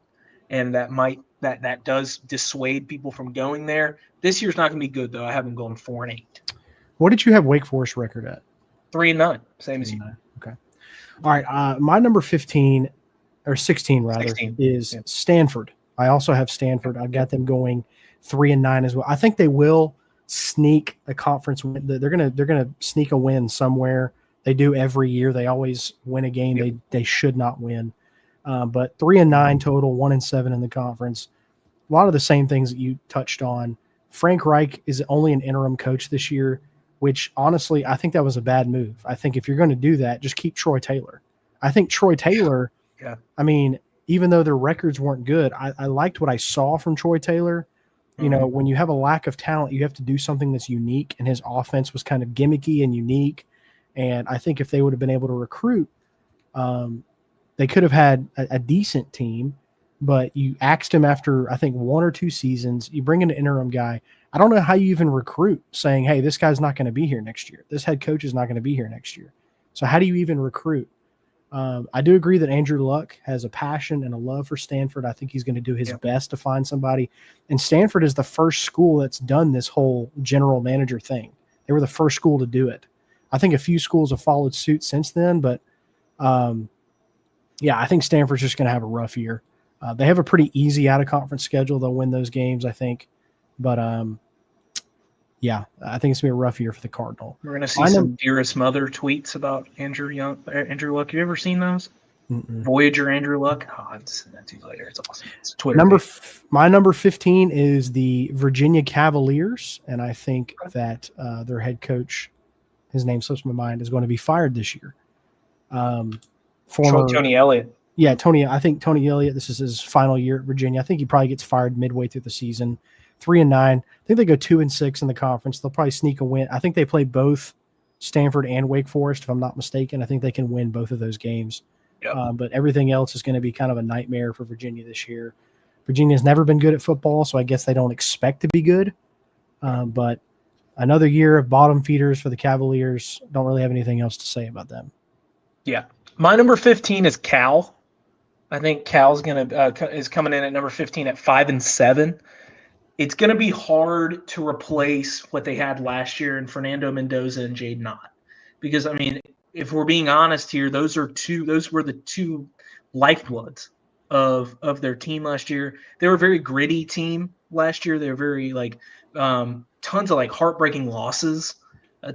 and that does dissuade people from going there. This year's not going to be good, though. I have them going 4-8. What did you have Wake Forest record at? 3-9, same as you. Okay. All right. My number 15 or 16 rather 16. is Stanford. I also have Stanford. I've got them going 3-9 as well. I think they will sneak a conference win. They're gonna sneak a win somewhere. They do every year. They always win a game they should not win. But 3-9 total, 1-7 in the conference. A lot of the same things that you touched on. Frank Reich is only an interim coach this year, which honestly, I think that was a bad move. I think if you're going to do that, just keep Troy Taylor. I think Troy Taylor, even though their records weren't good, I liked what I saw from Troy Taylor. You know, when you have a lack of talent, you have to do something that's unique, and his offense was kind of gimmicky and unique. And I think if they would have been able to recruit, they could have had a decent team. But you axed him after, I think, 1 or 2 seasons. You bring in an interim guy. I don't know how you even recruit saying, hey, this guy's not going to be here next year. This head coach is not going to be here next year. So how do you even recruit? I do agree that Andrew Luck has a passion and a love for Stanford. I think he's going to do his best to find somebody. And Stanford is the first school that's done this whole general manager thing. They were the first school to do it. I think a few schools have followed suit since then, but I think Stanford's just going to have a rough year. They have a pretty easy out-of-conference schedule. They'll win those games, I think. But, I think it's going to be a rough year for the Cardinal. We're going to see some dearest mother tweets about Andrew Luck. Have you ever seen those? Mm-mm. Voyager Andrew Luck? Oh, I'll send that to you later. It's awesome. It's Twitter. My number 15 is the Virginia Cavaliers, and I think that their head coach, his name slips my mind, is going to be fired this year. Tony Elliott. Yeah, I think Tony Elliott, this is his final year at Virginia. I think he probably gets fired midway through the season. 3-9. I think they go 2-6 in the conference. They'll probably sneak a win. I think they play both Stanford and Wake Forest, if I'm not mistaken. I think they can win both of those games. Yep. But everything else is going to be kind of a nightmare for Virginia this year. Virginia's never been good at football, so I guess they don't expect to be good. But another year of bottom feeders for the Cavaliers. Don't really have anything else to say about them. Yeah. My number 15 is Cal. I think Cal's is coming in at number 15 at 5-7. It's going to be hard to replace what they had last year in Fernando Mendoza and Jade Knott, because if we're being honest here, those were the two lifebloods of their team last year. They were a very gritty team last year. They were very tons of heartbreaking losses,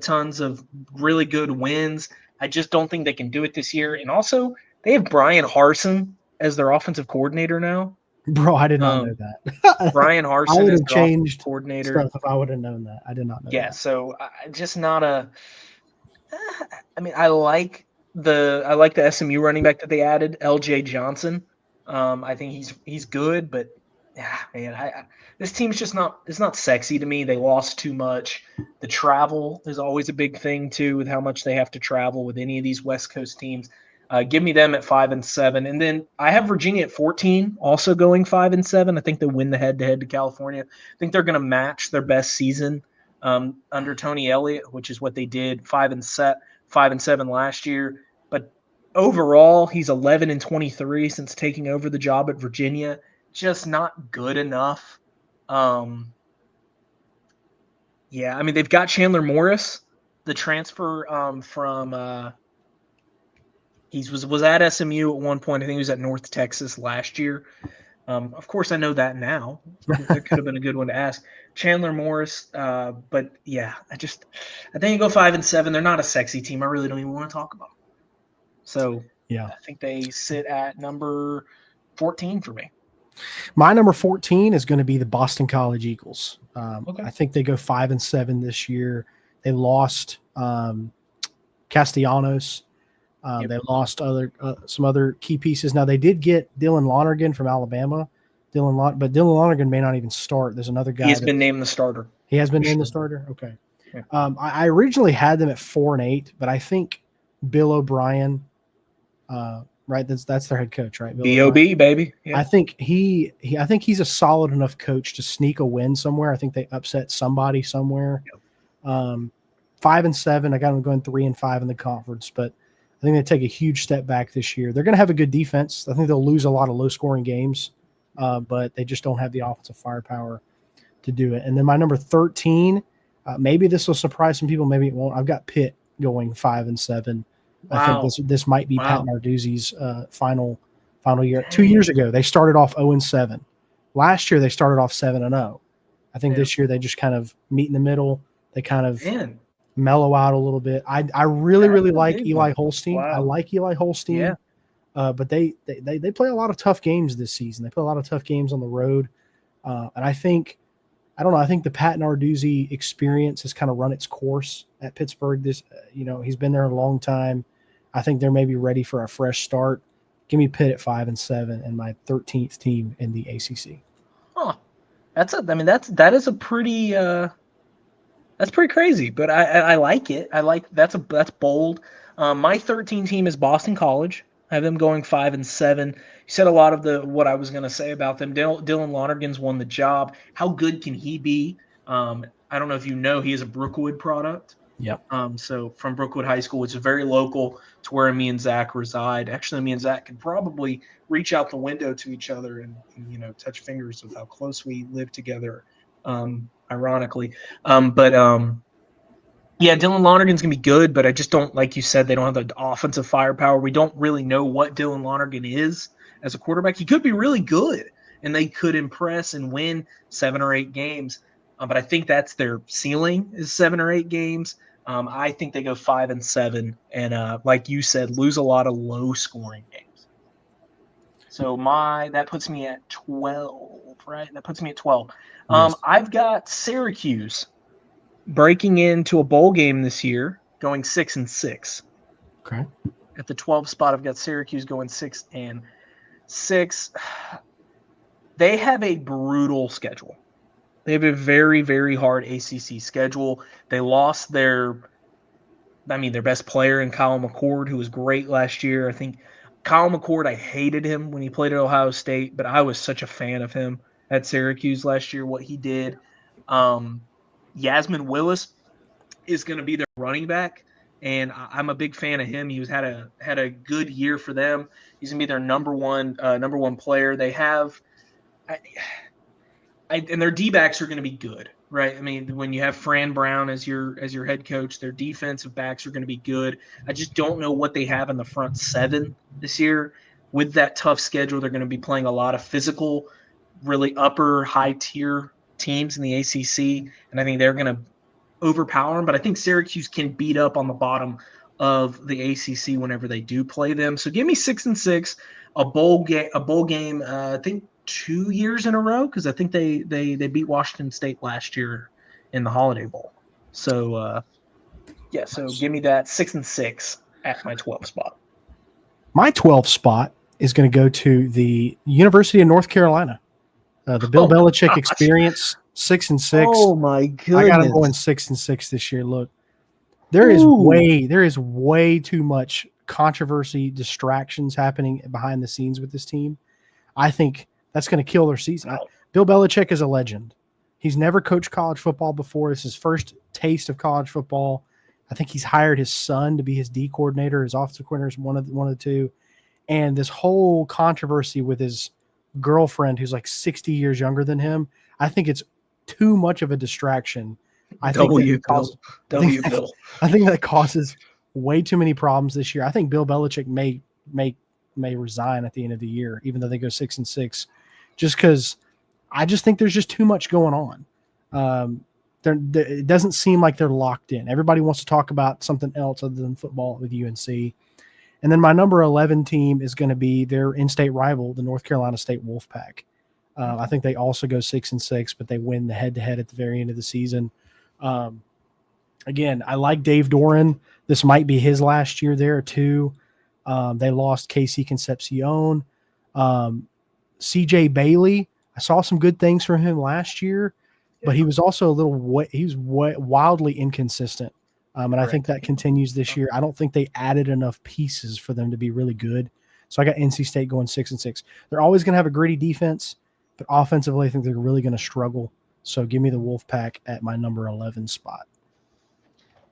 tons of really good wins. I just don't think they can do it this year. And also, they have Brian Harsin as their offensive coordinator now. Bro, I did not know that. Brian I Harsin would is have their offensive changed coordinator. stuff if I would have known that. I did not know Yeah, that. so just not a. I mean, I like the SMU running back that they added, LJ Johnson. I think he's good, but yeah, man, this team's just not sexy to me. They lost too much. The travel is always a big thing too, with how much they have to travel with any of these West Coast teams. Give me them at 5-7, and then I have Virginia at 14, also going 5-7. I think they win the head-to-head to California. I think they're going to match their best season under Tony Elliott, which is what they did 5-7 last year. But overall, he's 11-23 since taking over the job at Virginia. Just not good enough. Yeah, I mean they've got Chandler Morris, the transfer from. He was at SMU at one point. I think he was at North Texas last year. Of course, I know that now. That could have been a good one to ask. Chandler Morris, but yeah, I think you go 5-7. They're not a sexy team. I really don't even want to talk about them. So yeah, I think they sit at number 14 for me. My number 14 is going to be the Boston College Eagles. Okay. I think they go 5-7 this year. They lost Castellanos. Yep. They lost some other key pieces. Now they did get Dylan Lonergan from Alabama. But Dylan Lonergan may not even start. There's another guy. He has been named the starter. He has been named the starter? Okay. Yeah. I originally had them at 4-8, but I think Bill O'Brien, right? That's their head coach, right? B.O.B., baby. Yeah. I think I think he's a solid enough coach to sneak a win somewhere. I think they upset somebody somewhere. Yep. 5-7. I got them going 3-5 in the conference, but I think they take a huge step back this year. They're going to have a good defense. I think they'll lose a lot of low-scoring games, but they just don't have the offensive firepower to do it. And then my number 13, maybe this will surprise some people, maybe it won't. I've got Pitt going 5-7. Wow. I think this might be Pat Narduzzi's final year. Dang. 2 years ago, they started off 0-7. Last year, they started off 7-0. I think this year they just kind of meet in the middle. They kind of mellow out a little bit. I really like Eli Holstein. Wow. I like Eli Holstein. Yeah. But they play a lot of tough games this season. They play a lot of tough games on the road. And I think the Pat Narduzzi experience has kind of run its course at Pittsburgh. He's been there a long time. I think they're maybe ready for a fresh start. Give me Pitt at 5-7 and my 13th team in the ACC. Huh. That is a pretty that's pretty crazy, but I like it. That's bold. My 13 team is Boston College. I have them going 5-7. You said a lot of what I was going to say about them. Dylan Lonergan's won the job. How good can he be? I don't know if you know, he is a Brookwood product. Yep. So from Brookwood High School, which is very local to where me and Zach reside. Actually, me and Zach could probably reach out the window to each other and touch fingers with how close we live together. Ironically, yeah, Dylan Lonergan's gonna be good, but I just don't, like you said, they don't have the offensive firepower. We don't really know what Dylan Lonergan is as a quarterback. He could be really good, and they could impress and win 7 or 8 games. But I think that's their ceiling is 7 or 8 games. I think they go 5-7, and like you said, lose a lot of low-scoring games. So that puts me at 12, right? That puts me at 12. Yes. I've got Syracuse breaking into a bowl game this year, going 6-6. Okay. At the 12 spot, I've got Syracuse going 6-6. They have a brutal schedule. They have a very, very hard ACC schedule. They lost their best player in Kyle McCord, who was great last year. I think Kyle McCord, I hated him when he played at Ohio State, but I was such a fan of him at Syracuse last year, what he did. Yasmin Willis is going to be their running back, and I'm a big fan of him. He had a good year for them. He's going to be their number one player. They have and their D-backs are going to be good, right? I mean, when you have Fran Brown as your head coach, their defensive backs are going to be good. I just don't know what they have in the front 7 this year. with that tough schedule, they're going to be playing a lot of physical, really upper high tier teams in the ACC, and I think they're going to overpower them. But I think Syracuse can beat up on the bottom of the ACC whenever they do play them. So give me 6-6, a bowl game. I think 2 years in a row, because I think they beat Washington State last year in the Holiday Bowl. So so give me that 6-6 at my 12 spot. My 12 spot is going to go to the University of North Carolina. The Bill Belichick experience, 6-6. Oh my goodness! I got him going 6-6 this year. Look, there is way too much controversy, distractions happening behind the scenes with this team. I think that's going to kill their season. Bill Belichick is a legend. He's never coached college football before. This is his first taste of college football. I think he's hired his son to be his D coordinator, his offensive coordinator, one of the two. And this whole controversy with his girlfriend, who's like 60 years younger than him, I think it's too much of a distraction. I think that causes way too many problems this year. I think Bill Belichick may resign at the end of the year, even though they go 6-6, just because I just think there's just too much going on. It doesn't seem like they're locked in. Everybody wants to talk about something else other than football with UNC. And then my number 11 team is going to be their in-state rival, the North Carolina State Wolfpack. I think they also go 6-6, but they win the head-to-head at the very end of the season. Again, I like Dave Doran. This might be his last year there too. They lost Casey Concepcion. CJ Bailey, I saw some good things from him last year, but he was also wildly inconsistent. And I think that continues this year. I don't think they added enough pieces for them to be really good. So I got NC State going 6-6. They're always going to have a gritty defense, but offensively, I think they're really going to struggle. So give me the Wolfpack at my number 11 spot.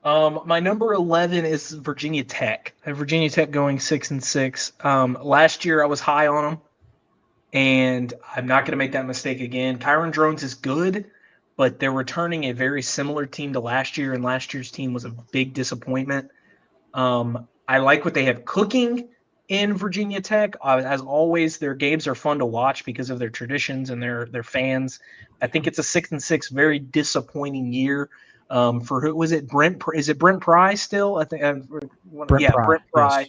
My number 11 is Virginia Tech. I have Virginia Tech going 6-6. Last year I was high on them, and I'm not going to make that mistake again. Kyron Drones is good, but they're returning a very similar team to last year, and last year's team was a big disappointment. I like what they have cooking in Virginia Tech. As always, their games are fun to watch because of their traditions and their fans. I think it's a 6-6, very disappointing year. For who was it? Brent? Is it Brent Pry still? I think. Brent Pry.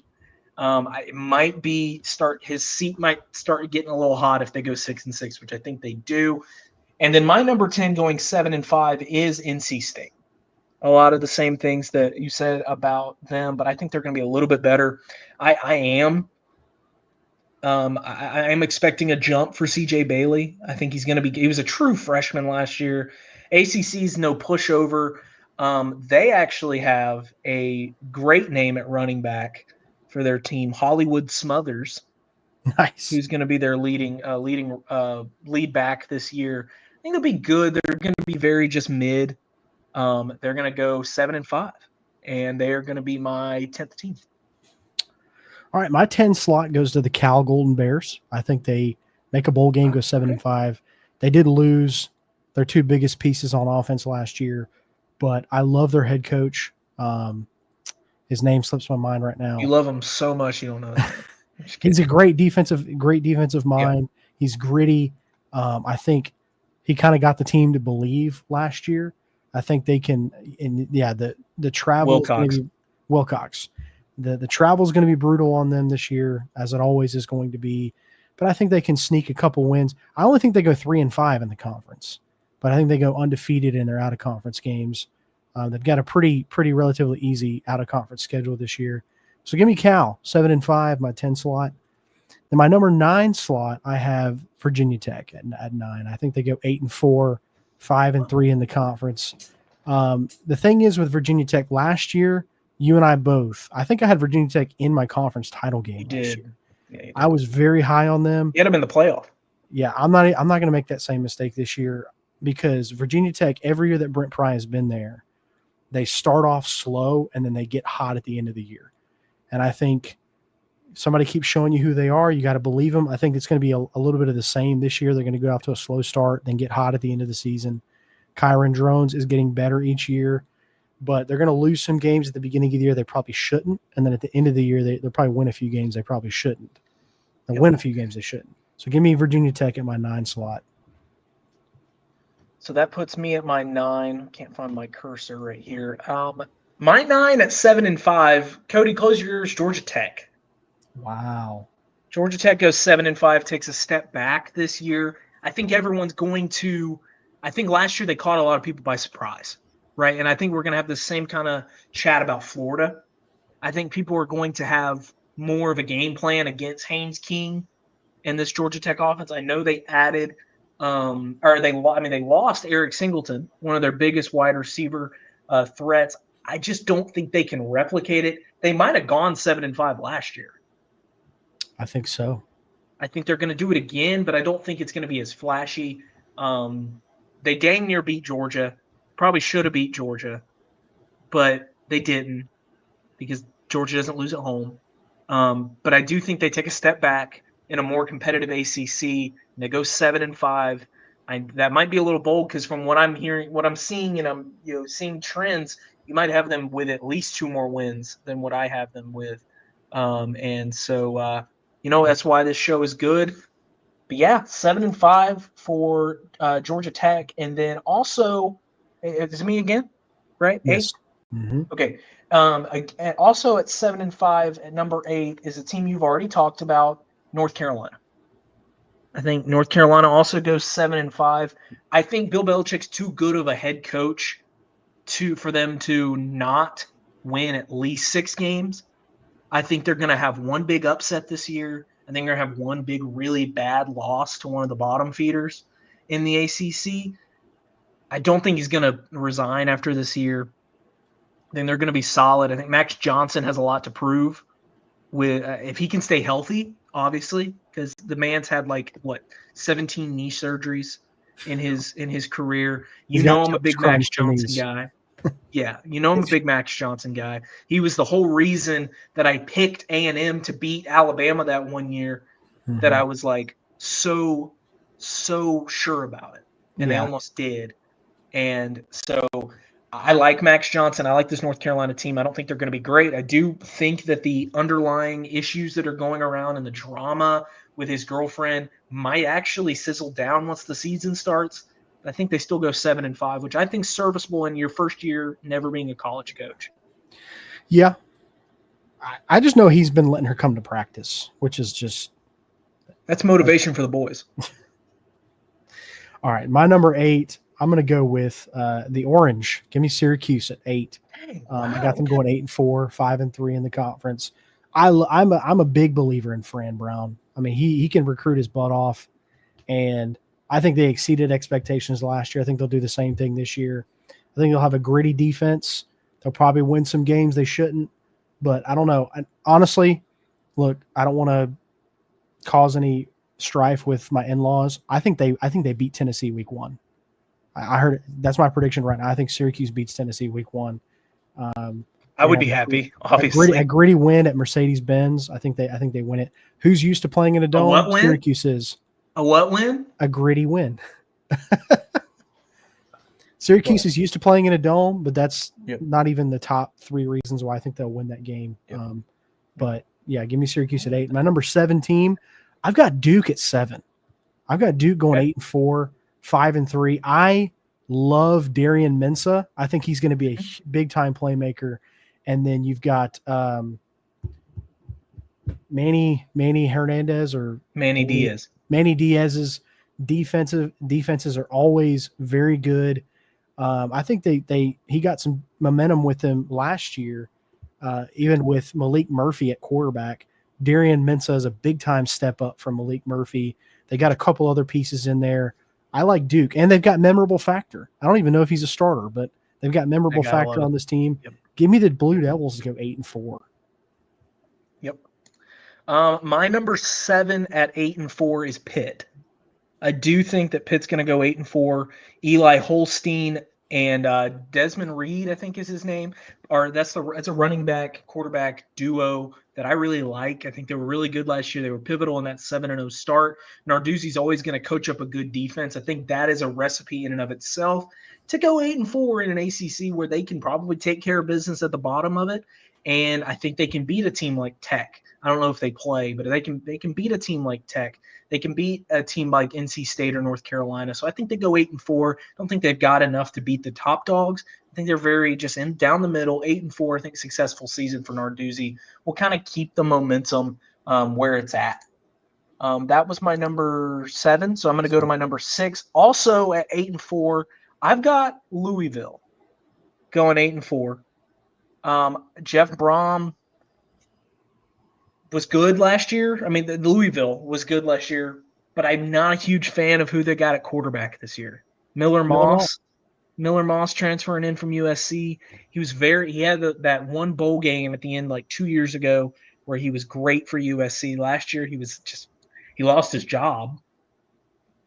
Yes. His seat might start getting a little hot if they go 6-6, which I think they do. And then my number 10 going 7-5 is NC State. A lot of the same things that you said about them, but I think they're going to be a little bit better. I am expecting a jump for CJ Bailey. I think he was a true freshman last year. ACC's no pushover. They actually have a great name at running back for their team, Hollywood Smothers. Nice. Who's going to be their lead back this year. I think they'll be good. They're going to be very just mid. They're going to go 7-5, and they are going to be my 10th team. All right, my 10 slot goes to the Cal Golden Bears. I think they make a bowl game, go 7-5. They did lose their two biggest pieces on offense last year, but I love their head coach. His name slips my mind right now. You love him so much you don't know that. He's a great defensive mind. Yeah. He's gritty. I think he kind of got the team to believe last year. I think they can. And the travel. Wilcox. The travel is going to be brutal on them this year, as it always is going to be. But I think they can sneak a couple wins. I only think they go 3-5 in the conference, but I think they go undefeated in their out of conference games. They've got a pretty relatively easy out of conference schedule this year. So give me Cal 7-5, my 10 slot. Then my number 9 slot, I have Virginia Tech at 9. I think they go 8-4, 5-3 in the conference. The thing is with Virginia Tech last year, you and I both, I think I had Virginia Tech in my conference title game last year. Yeah, I was very high on them. You had them in the playoff. Yeah, I'm not going to make that same mistake this year because Virginia Tech, every year that Brent Pry has been there, they start off slow and then they get hot at the end of the year. And I think somebody keeps showing you who they are. You got to believe them. I think it's going to be a little bit of the same this year. They're going to go off to a slow start, then get hot at the end of the season. Kyron Drones is getting better each year, but they're going to lose some games at the beginning of the year they probably shouldn't. And then at the end of the year, they'll probably win a few games they probably shouldn't. They'll win a few games they shouldn't. So give me Virginia Tech at my 9 slot. So that puts me at my 9. Can't find my cursor right here. My 9 at 7-5. Cody, close yours. Georgia Tech. Wow. Georgia Tech goes 7-5, takes a step back this year. I think everyone's going to. I think last year they caught a lot of people by surprise, right? And I think we're going to have the same kind of chat about Florida. I think people are going to have more of a game plan against Haynes King and this Georgia Tech offense. I know they added, they lost Eric Singleton, one of their biggest wide receiver threats. I just don't think they can replicate it. They might have gone 7-5 last year. I think so. I think they're going to do it again, but I don't think it's going to be as flashy. They dang near beat Georgia. Probably should have beat Georgia, but they didn't because Georgia doesn't lose at home. But I do think they take a step back in a more competitive ACC, and they go 7-5. That might be a little bold because from what I'm hearing, what I'm seeing, and I'm seeing trends, you might have them with at least 2 more wins than what I have them with. And so that's why this show is good. But yeah, 7-5 for Georgia Tech, and then also it's me again, right? Yes. 8. Mm-hmm. Okay. Also at 7-5 at number 8 is a team you've already talked about, North Carolina. I think North Carolina also goes 7-5. I think Bill Belichick's too good of a head coach for them to not win at least 6 games. I think they're going to have one big upset this year. I think they're going to have one big, really bad loss to one of the bottom feeders in the ACC. I don't think he's going to resign after this year. I think they're going to be solid. I think Max Johnson has a lot to prove with if he can stay healthy, obviously, because the man's had 17 knee surgeries in his career. I'm a big Max Johnson guy. Yeah, I'm a big Max Johnson guy. He was the whole reason that I picked A&M to beat Alabama that one year. Mm-hmm. That I was so sure about it, and they almost did. And so I like Max Johnson. I like this North Carolina team. I don't think they're going to be great. I do think that the underlying issues that are going around and the drama with his girlfriend might actually sizzle down once the season starts. I think they still go 7-5, which I think is serviceable in your first year never being a college coach. Yeah. I just know he's been letting her come to practice, which is just – that's motivation for the boys. All right, my number 8 – I'm going to go with the Orange. Give me Syracuse at 8. Wow. I got them going 8-4, 5-3 in the conference. I'm a big believer in Fran Brown. I mean, he can recruit his butt off, and I think they exceeded expectations last year. I think they'll do the same thing this year. I think they'll have a gritty defense. They'll probably win some games they shouldn't, but I don't know. Honestly, look, I don't want to cause any strife with my in-laws. I think they beat Tennessee week 1. I heard that's my prediction right now. I think Syracuse beats Tennessee week 1. I would be happy. Obviously, a gritty win at Mercedes-Benz. I think they win it. Who's used to playing in a dome? What win? Syracuse is. A what win? A gritty win. Syracuse is used to playing in a dome, but that's not even the top 3 reasons why I think they'll win that game. Yep. But yeah, give me Syracuse at 8. My number 7 team, I've got Duke at 7. I've got Duke going 8-4. 5-3. I love Darian Mensah. I think he's going to be a big-time playmaker. And then you've got Manny Hernandez or Manny Diaz. Manny Diaz's defenses are always very good. I think he got some momentum with them last year, even with Malik Murphy at quarterback. Darian Mensah is a big-time step up from Malik Murphy. They got a couple other pieces in there. I like Duke, and they've got memorable factor. I don't even know if he's a starter, but they've got memorable factor on this team. Yep. Give me the Blue Devils to go 8-4. Yep. My number 7 at 8-4 is Pitt. I do think that Pitt's going to go 8-4. Eli Holstein and Desmond Reed, I think is his name, that's a running back quarterback duo that I really like. I think they were really good last year. They were pivotal in that 7-0 start. Narduzzi's always going to coach up a good defense. I think that is a recipe in and of itself to go 8-4 in an ACC where they can probably take care of business at the bottom of it. And I think they can beat a team like Tech. I don't know if they play, but they can beat a team like Tech. They can beat a team like NC State or North Carolina. So I think they go 8-4. I don't think they've got enough to beat the top dogs. I think they're very just in down the middle, 8-4. I think successful season for Narduzzi will kind of keep the momentum where it's at. That was my number 7. So I'm going to go to my number 6. Also at 8-4, I've got Louisville going 8-4. Jeff Brom was good last year. I mean, the Louisville was good last year, but I'm not a huge fan of who they got at quarterback this year. Miller Moss transferring in from USC. He had that one bowl game at the end like 2 years ago where he was great for USC. Last year he lost his job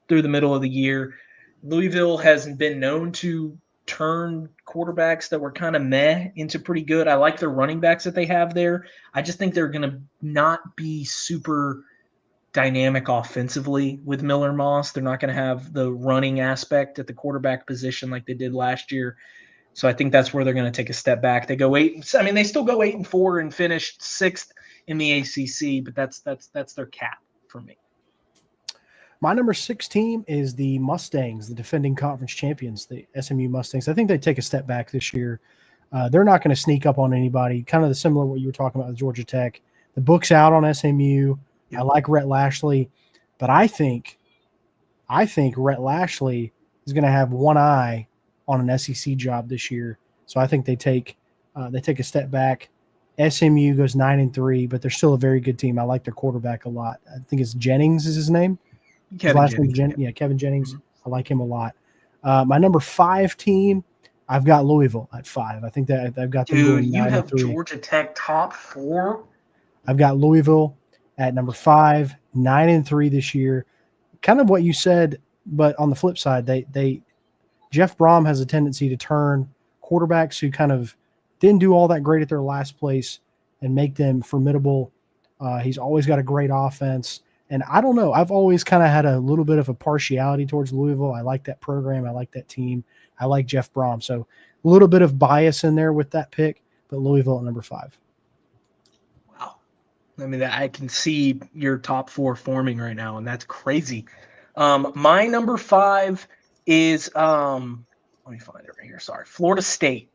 through the middle of the year. Louisville has been known to turn quarterbacks that were kind of meh into pretty good. I like the running backs that they have there. I just think they're going to not be super dynamic offensively with Miller Moss. They're not going to have the running aspect at the quarterback position like they did last year. So I think that's where they're going to take a step back. They go they still go 8-4 and finished 6th in the ACC, but that's their cap for me. My number 6 team is the Mustangs, the defending conference champions, the SMU Mustangs. I think they take a step back this year. They're not going to sneak up on anybody. Kind of the similar what you were talking about with Georgia Tech. The book's out on SMU. Yep. I like Rhett Lashley, but I think Rhett Lashley is going to have one eye on an SEC job this year. So I think they take a step back. SMU goes 9-3, but they're still a very good team. I like their quarterback a lot. I think it's Jennings is his name. Kevin Jennings. Kevin Jennings. Mm-hmm. I like him a lot. My number 5 team, I've got Louisville at 5. I think that I've got them going 9-3. You have Georgia Tech top 4? I've got Louisville at number 5, 9-3 this year. Kind of what you said, but on the flip side, Jeff Brom has a tendency to turn quarterbacks who kind of didn't do all that great at their last place and make them formidable. He's always got a great offense. And I don't know. I've always kind of had a little bit of a partiality towards Louisville. I like that program. I like that team. I like Jeff Brom. So a little bit of bias in there with that pick, but Louisville at number 5. Wow. I mean, I can see your top 4 forming right now, and that's crazy. My number 5 is let me find it right here. Sorry. Florida State.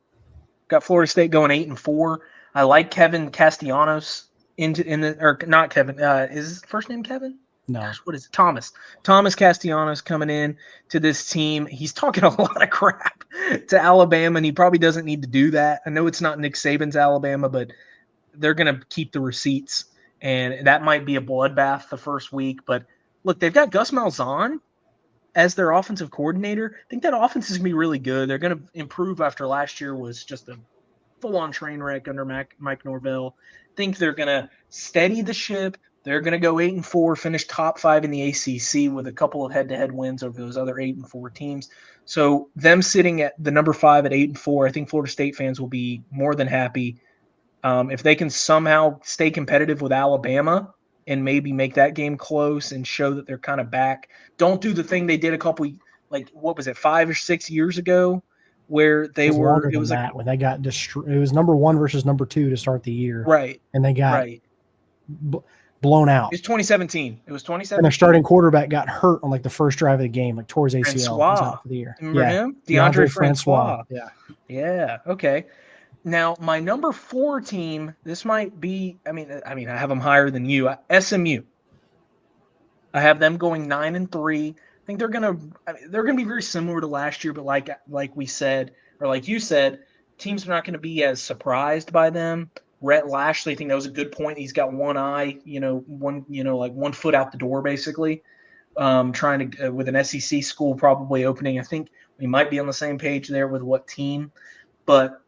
Got Florida State going 8-4. I like Kevin Castellanos. Not Kevin. Is his first name Kevin? No. Gosh, what is it? Thomas Castellanos coming in to this team. He's talking a lot of crap to Alabama, and he probably doesn't need to do that. I know it's not Nick Saban's Alabama, but they're going to keep the receipts, and that might be a bloodbath the first week. But look, they've got Gus Malzahn as their offensive coordinator. I think that offense is going to be really good. They're going to improve after last year was just a full-on train wreck under Mike Norvell. I think they're going to steady the ship. They're going to go 8-4, finish top 5 in the ACC with a couple of head-to-head wins over those other 8-4 teams. So them sitting at the number 5 at 8-4, I think Florida State fans will be more than happy. If they can somehow stay competitive with Alabama and maybe make that game close and show that they're kind of back. Don't do the thing they did a couple, 5 or 6 years ago, where they were. It was like when they got destroyed. It was number 1 versus number 2 to start the year, right? And they got blown out. It was 2017. And their starting quarterback got hurt on the first drive of the game, tore his ACL. Francois. For the year. Remember him? DeAndre Francois. Yeah. Okay. Now my number 4 team. This might be. I mean, I have them higher than you. SMU. I have them going 9-3. I think they're gonna be very similar to last year, but like we said, or like you said, teams are not going to be as surprised by them. Rhett Lashley, I think that was a good point. He's got one eye, one foot out the door, basically, trying to with an SEC school probably opening. I think we might be on the same page there with what team, but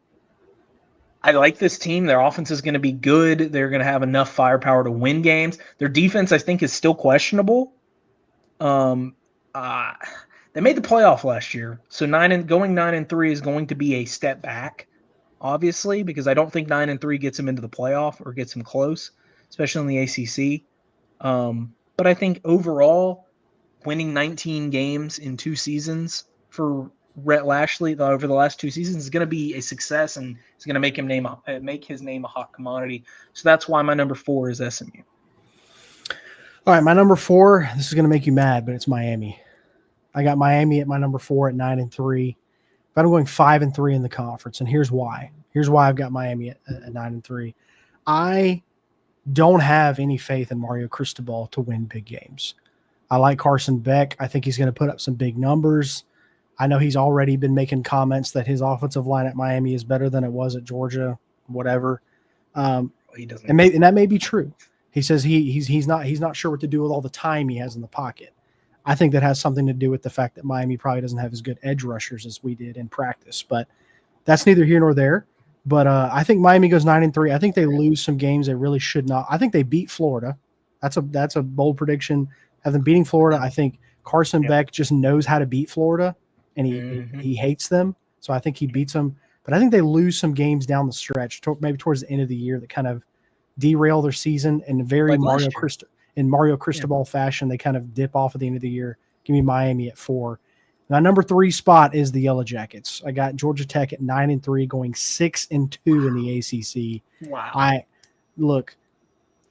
I like this team. Their offense is going to be good. They're going to have enough firepower to win games. Their defense, I think, is still questionable. They made the playoff last year, so going 9-3 is going to be a step back, obviously, because I don't think 9-3 gets them into the playoff or gets them close, especially in the ACC. But I think overall, winning 19 games in 2 seasons for Rhett Lashley over the last 2 seasons is going to be a success, and it's going to make his name a hot commodity. So that's why my number 4 is SMU. All right, my number 4. This is going to make you mad, but it's Miami. I got Miami at my number 4 at 9-3. But I'm going 5-3 in the conference, and here's why. Here's why I've got Miami at 9-3. I don't have any faith in Mario Cristobal to win big games. I like Carson Beck. I think he's going to put up some big numbers. I know he's already been making comments that his offensive line at Miami is better than it was at Georgia, whatever. He doesn't, and that may be true. He says he's not sure what to do with all the time he has in the pocket. I think that has something to do with the fact that Miami probably doesn't have as good edge rushers as we did in practice, but that's neither here nor there. But I think Miami goes 9-3. I think they lose some games they really should not. I think they beat Florida. That's a bold prediction. Have them beating Florida. I think Carson Beck just knows how to beat Florida, and he hates them. So I think he beats them. But I think they lose some games down the stretch, maybe towards the end of the year, that kind of derail their season in very Mario Cristobal fashion. They kind of dip off at the end of the year. Give me Miami at 4. My number 3 spot is the Yellow Jackets. I got Georgia Tech at 9-3, going 6-2 in the ACC. Wow.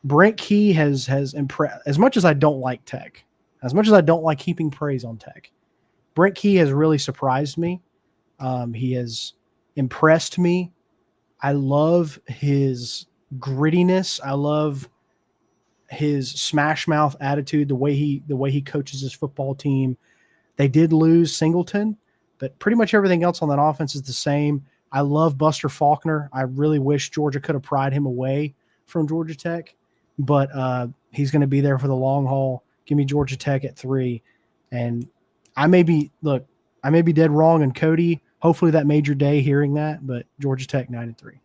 Brent Key has impressed. As much as I don't like Tech, as much as I don't like heaping praise on Tech, Brent Key has really surprised me. He has impressed me. I love his grittiness. I love his smash mouth attitude, the way he coaches his football team. They did lose Singleton, but pretty much everything else on that offense is the same. I love Buster Faulkner. I really wish Georgia could have pried him away from Georgia Tech, but he's going to be there for the long haul. Give me Georgia Tech at 3. And I may be dead wrong, and Cody, hopefully that made your day hearing that, but Georgia Tech 9-3.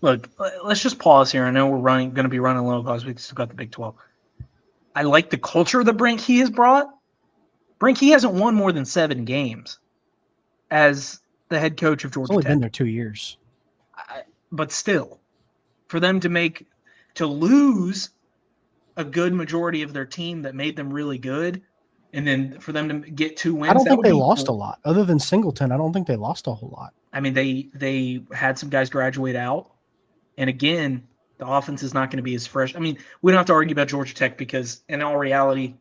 Look, let's just pause here. I know we're going to be running low because we still got the Big 12. I like the culture that Brent Key has brought. Brent Key hasn't won more than 7 games as the head coach of Georgia Tech. It's only been there 2 years. But still, for them to lose a good majority of their team that made them really good, and then for them to get 2 wins. I don't think they lost a lot. Other than Singleton, I don't think they lost a whole lot. I mean, they had some guys graduate out. And again, the offense is not going to be as fresh. I mean, we don't have to argue about Georgia Tech because in all reality,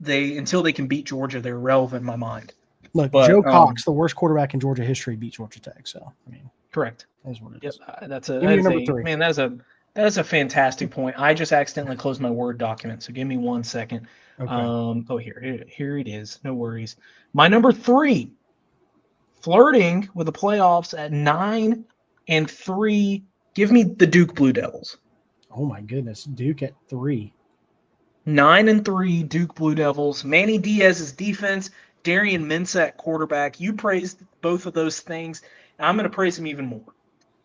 until they can beat Georgia, they're irrelevant in my mind. Look, Joe Cox, the worst quarterback in Georgia history, beat Georgia Tech. So, I mean, correct. That's what it is. That's number 3. Man, that is a fantastic point. I just accidentally closed my Word document, so give me 1 second. Okay. Here it is. No worries. My number 3, flirting with the playoffs at 9-3. Give me the Duke Blue Devils. Oh my goodness, Duke at 3. 9-3 Duke Blue Devils. Manny Diaz's defense, Darian Mensah at quarterback. You praised both of those things. I'm going to praise him even more.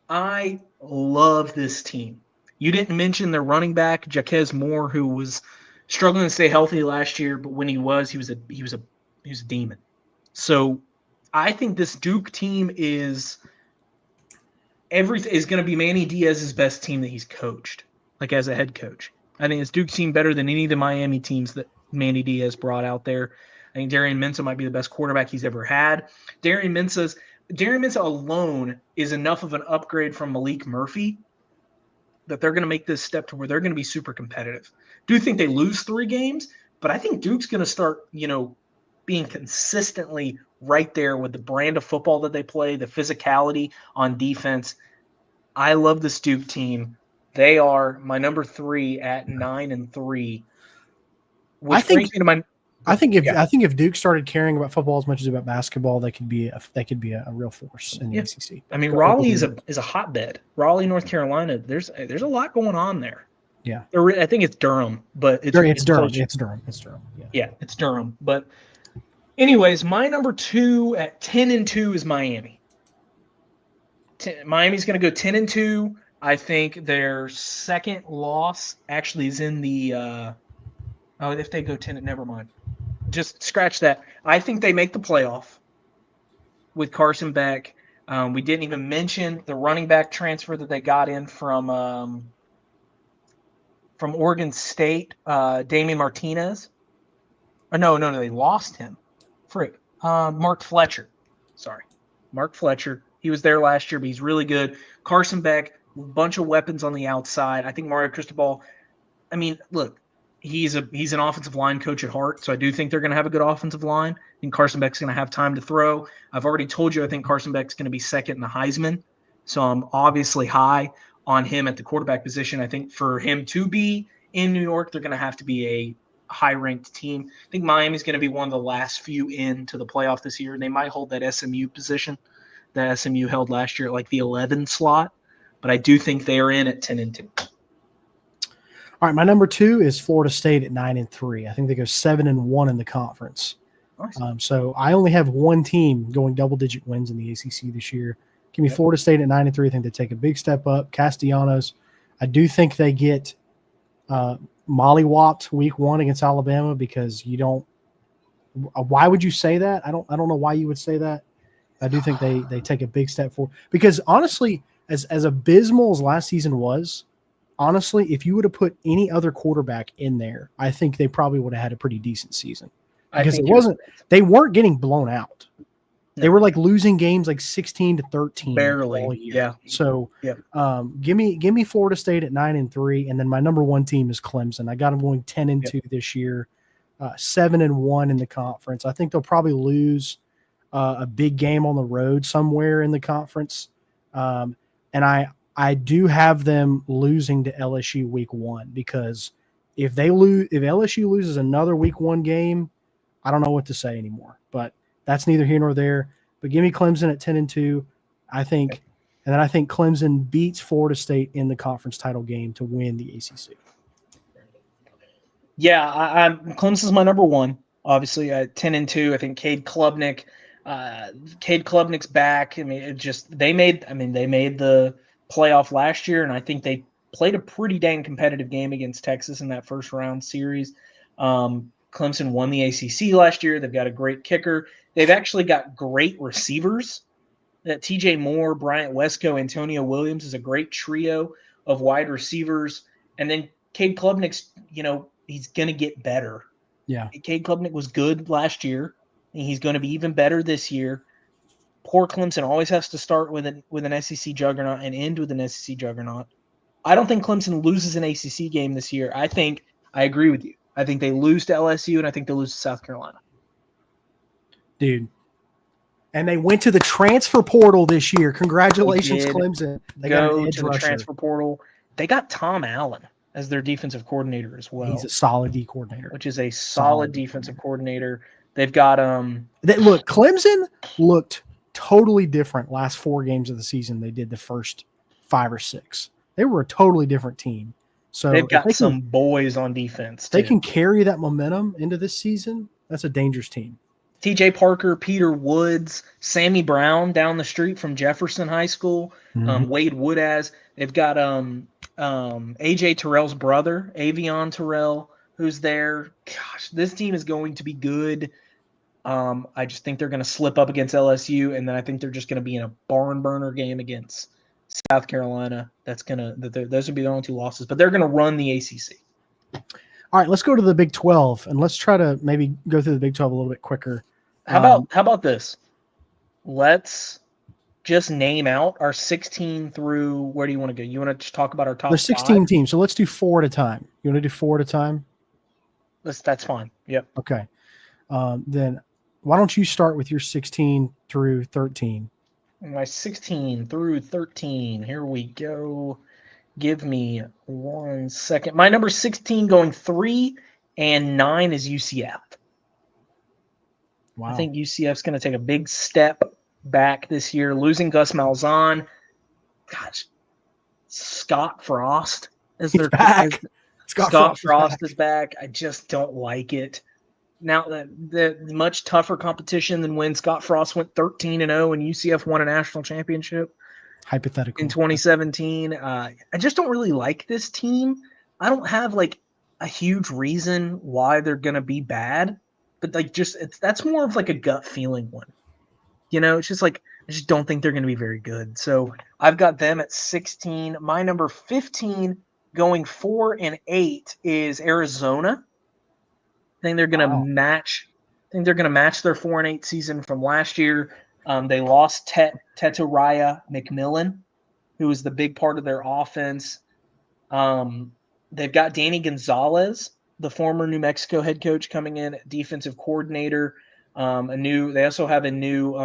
I love this team. You didn't mention their running back, Jaquez Moore, who was struggling to stay healthy last year, but when he was a demon. So I think this Duke team is going to be Manny Diaz's best team that he's coached, like as a head coach. I think this Duke team better than any of the Miami teams that Manny Diaz brought out there. I think Darian Mensah might be the best quarterback he's ever had. Darian Mensah alone is enough of an upgrade from Malik Murphy that they're going to make this step to where they're going to be super competitive. Do think they lose 3 games, but I think Duke's going to start, being consistently right there with the brand of football that they play, the physicality on defense. I love this Duke team. They are my number 3 at 9-3. I think if Duke started caring about football as much as about basketball, they could be a real force in the ACC. I mean, Raleigh is a hotbed. Raleigh, North Carolina. There's a lot going on there. Yeah, I think it's Durham, but it's Durham. It's Durham. Yeah, it's Durham. But anyways, my number 2 at 10-2 is Miami. Miami's going to go 10-2. I think their second loss actually is in the if they go 10, never mind. Just scratch that. I think they make the playoff with Carson Beck. We didn't even mention the running back transfer that they got in from Oregon State, Damian Martinez. Or no, they lost him. Frick. Mark Fletcher. Sorry. Mark Fletcher. He was there last year, but he's really good. Carson Beck, a bunch of weapons on the outside. I think Mario Cristobal, I mean, look, he's an offensive line coach at heart, so I do think they're going to have a good offensive line. I think Carson Beck's going to have time to throw. I've already told you I think Carson Beck's going to be second in the Heisman, so I'm obviously high on him at the quarterback position. I think for him to be in New York, they're going to have to be a high-ranked team. I think Miami's going to be one of the last few into the playoff this year. They might hold that SMU position that SMU held last year at like the 11 slot, but I do think they are in at 10-2. All right, my number 2 is Florida State at 9-3. I think they go 7-1 in the conference. Nice. So I only have one team going double-digit wins in the ACC this year. Give me Florida State at 9-3. I think they take a big step up. Castellanos, I do think they get mollywopped week 1 against Alabama because you don't. Why would you say that? I don't know why you would say that. I do think they take a big step forward because honestly, as abysmal as last season was, honestly, if you would have put any other quarterback in there, I think they probably would have had a pretty decent season because they weren't getting blown out. They were like losing games like 16-13 barely all year. Yeah. So give me Florida State at 9-3, and then my number 1 team is Clemson. I got them going 10-2 this year, 7-1 in the conference. I think they'll probably lose a big game on the road somewhere in the conference, and I do have them losing to LSU week 1 because if LSU loses another week 1 game, I don't know what to say anymore. But that's neither here nor there. But give me Clemson at 10-2, I think, and then I think Clemson beats Florida State in the conference title game to win the ACC. Yeah, Clemson's my number 1. Obviously, at 10-2, I think Cade Klubnik's back. I mean, they made the playoff last year, and I think they played a pretty dang competitive game against Texas in that first round series. Clemson won the ACC last year. They've got a great kicker. They've actually got great receivers. That TJ Moore, Bryant Wesco, Antonio Williams is a great trio of wide receivers. And then Cade Klubnik's, he's going to get better. Yeah. Cade Klubnik was good last year, and he's going to be even better this year. Poor Clemson always has to start with an SEC juggernaut and end with an SEC juggernaut. I don't think Clemson loses an ACC game this year. I agree with you. I think they lose to LSU, and I think they lose to South Carolina. Dude. And they went to the transfer portal this year. Congratulations, Clemson. They go to the transfer portal. They got Tom Allen as their defensive coordinator as well. He's a solid D coordinator. Which is a solid defensive coordinator. They've got Clemson looked totally different last 4 games of the season. They did the first 5 or 6. They were a totally different team. So they've got some boys on defense. They can carry that momentum into this season. That's a dangerous team. TJ Parker, Peter Woods, Sammy Brown down the street from Jefferson High School, Wade Woodaz. They've got AJ Terrell's brother, Avion Terrell, who's there. Gosh, this team is going to be good. I just think they're going to slip up against LSU, and then I think they're just going to be in a barn burner game against South Carolina. Those would be the only 2 losses, but they're going to run the ACC. All right, let's go to the Big 12, and let's try to maybe go through the Big 12 a little bit quicker. How about this? Let's just name out our 16 through. Where do you want to go? You want to just talk about our top? There's 16 teams, so let's do 4 at a time. You want to do 4 at a time? That's fine. Yep. Okay. Then why don't you start with your 16 through 13? My 16 through 13. Here we go. Give me 1 second. My number 16 going 3 and 9 is UCF. Wow. I think UCF's going to take a big step back this year, losing Gus Malzahn. Gosh, Scott Frost is their back. Scott Frost is back. I just don't like it. Now the much tougher competition than when Scott Frost went 13-0 and UCF won a national championship. Hypothetical. In 2017. I just don't really like this team. I don't have like a huge reason why they're going to be bad, but like that's more of like a gut feeling one. It's just like I just don't think they're going to be very good. So I've got them at 16. My number 15 going 4 and 8 is Arizona. I think they're going to match think they're going to match their 4-8 season from last year. They lost Tetoraya McMillan, who was the big part of their offense. They've got Danny Gonzalez, the former New Mexico head coach, coming in, defensive coordinator. They also have a new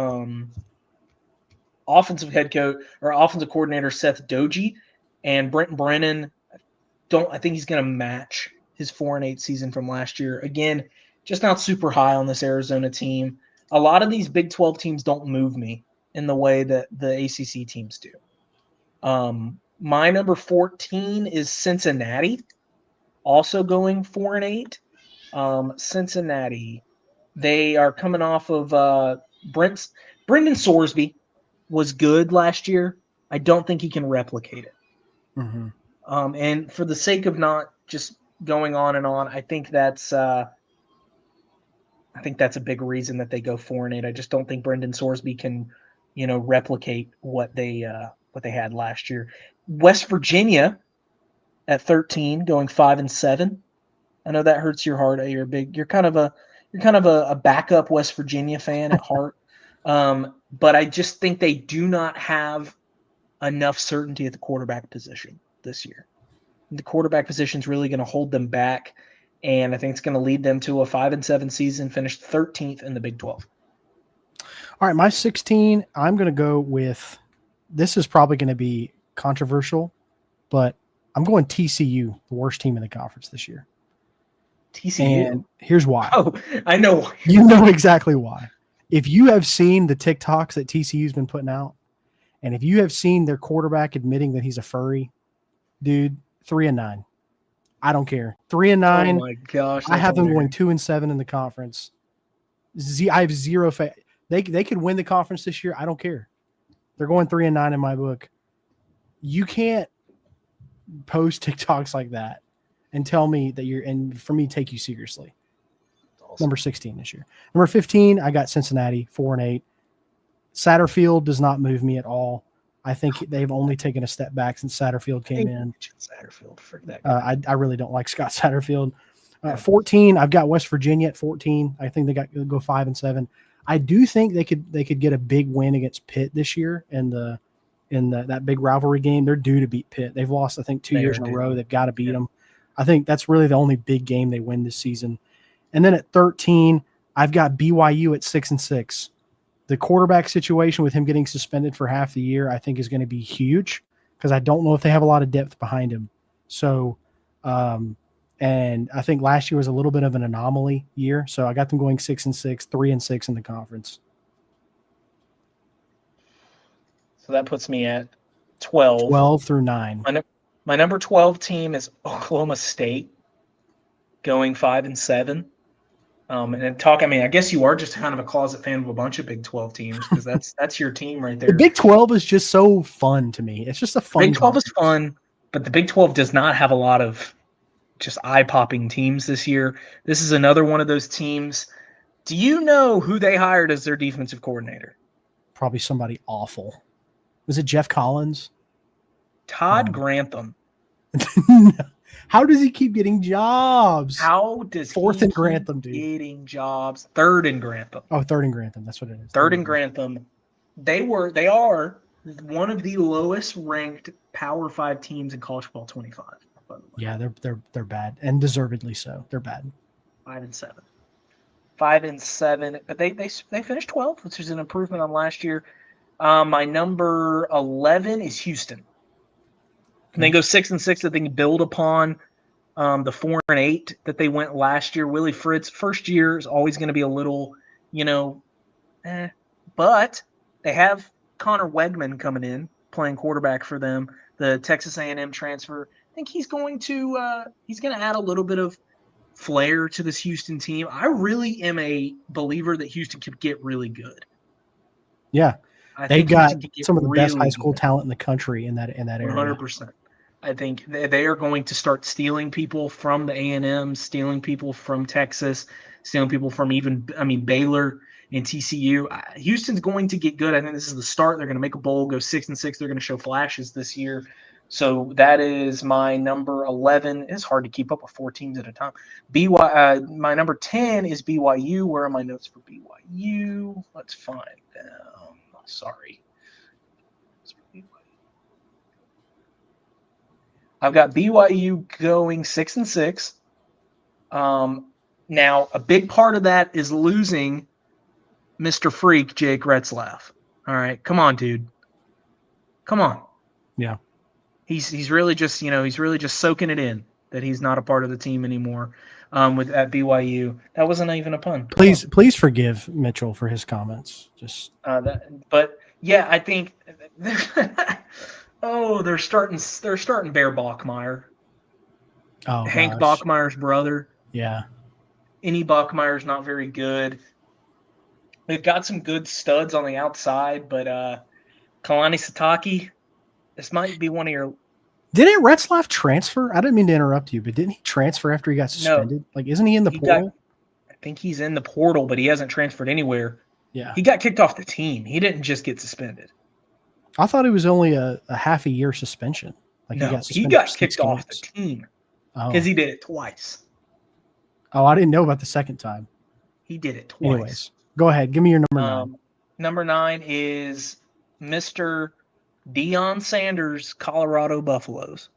offensive head coach or offensive coordinator, Seth Doji, and Brent Brennan. I think he's going to match his 4-8 season from last year. Again, just not super high on this Arizona team. A lot of these Big 12 teams don't move me in the way that the ACC teams do. My number 14 is Cincinnati, also going 4-8. Cincinnati, they are coming off of Brendan Sorsby was good last year. I don't think he can replicate it. Mm-hmm. And for the sake of not just going on and on, I think that's a big reason that they go 4-8. I just don't think Brendan Sorsby can, replicate what they had last year. West Virginia at 13, going 5-7. I know that hurts your heart. You're kind of a backup West Virginia fan at heart. But I just think they do not have enough certainty at the quarterback position this year. The quarterback position is really going to hold them back, and I think it's going to lead them to a 5-7 season, finished 13th in the Big 12. All right, my 16, I'm going to go with – this is probably going to be controversial, but I'm going TCU, the worst team in the conference this year. TCU? And here's why. Oh, I know. You know exactly why. If you have seen the TikToks that TCU's been putting out, and if you have seen their quarterback admitting that he's a furry, dude, 3-9. I don't care. 3-9. Oh my gosh. I have them going 2-7 in the conference. I have zero faith. They could win the conference this year. I don't care. They're going 3-9 in my book. You can't post TikToks like that and tell me that and for me, take you seriously. Awesome. Number 16 this year. Number 15, I got Cincinnati, 4-8. Satterfield does not move me at all. I think they've only taken a step back since Satterfield came in. Satterfield, forget that guy. I really don't like Scott Satterfield. 14, I've got West Virginia at 14. I think they go 5-7. I do think they could get a big win against Pitt this year in that big rivalry game. They're due to beat Pitt. They've lost, I think, 2 years in a row. They've got to beat them. I think that's really the only big game they win this season. And then at 13, I've got BYU at 6-6. The quarterback situation with him getting suspended for half the year, I think, is going to be huge because I don't know if they have a lot of depth behind him. So, and I think last year was a little bit of an anomaly year. So I got them going 6-6, 3-6 in the conference. So that puts me at 12. 12 through 9. My number 12 team is Oklahoma State, going 5-7. I guess you are just kind of a closet fan of a bunch of Big 12 teams because that's your team right there. The Big 12 is just so fun to me. It's just a fun. Big 12 is fun, but the Big 12 does not have a lot of just eye-popping teams this year. This is another one of those teams. Do you know who they hired as their defensive coordinator? Probably somebody awful. Was it Jeff Collins? Todd Grantham. How does he keep getting jobs? How does Fourth and Grantham, dude. Getting jobs? Third and Grantham. Oh, third and Grantham. That's what it is. Third and Grantham. They are one of the lowest ranked Power 5 teams in college football 25. By the way. Yeah, they're bad, and deservedly so. They're bad. 5-7. 5-7. But they finished 12th, which is an improvement on last year. My number 11 is Houston. And they go 6-6 that they can build upon the 4-8 that they went last year. Willie Fritz, first year is always going to be a little, but they have Connor Wegman coming in, playing quarterback for them, the Texas A&M transfer. I think he's going to add a little bit of flair to this Houston team. I really am a believer that Houston could get really good. Yeah. They got some of the best high school talent in the country in that area. 100%. I think they are going to start stealing people from the A&M, stealing people from Texas, stealing people from Baylor and TCU. Houston's going to get good. I think this is the start. They're going to make a bowl, go 6-6. They're going to show flashes this year. So that is my number 11. It's hard to keep up with 4 teams at a time. My number 10 is BYU. Where are my notes for BYU? Let's find them. Sorry. I've got BYU going 6-6. Now, a big part of that is losing Mr. Freak, Jake Retzlaff. All right, come on, dude. Come on. Yeah. He's really just soaking it in that he's not a part of the team anymore. At BYU, that wasn't even a pun. Please forgive Mitchell for his comments. Just but yeah, I think. They're starting Bear Bachmeyer. Oh, Hank gosh. Bachmeyer's brother. Yeah. Any Bachmeyer's not very good. They've got some good studs on the outside, but Kalani Sitake, this might be one of your. Didn't Retzlaff transfer? I didn't mean to interrupt you, but didn't he transfer after he got suspended? No, isn't he in the portal? I think he's in the portal, but he hasn't transferred anywhere. Yeah. He got kicked off the team. He didn't just get suspended. I thought it was only a half a year suspension. He got kicked off the team because he did it twice. Oh, I didn't know about the second time. He did it twice. Anyways, go ahead. Give me your number 9. Number 9 is Mr. Deion Sanders, Colorado Buffaloes,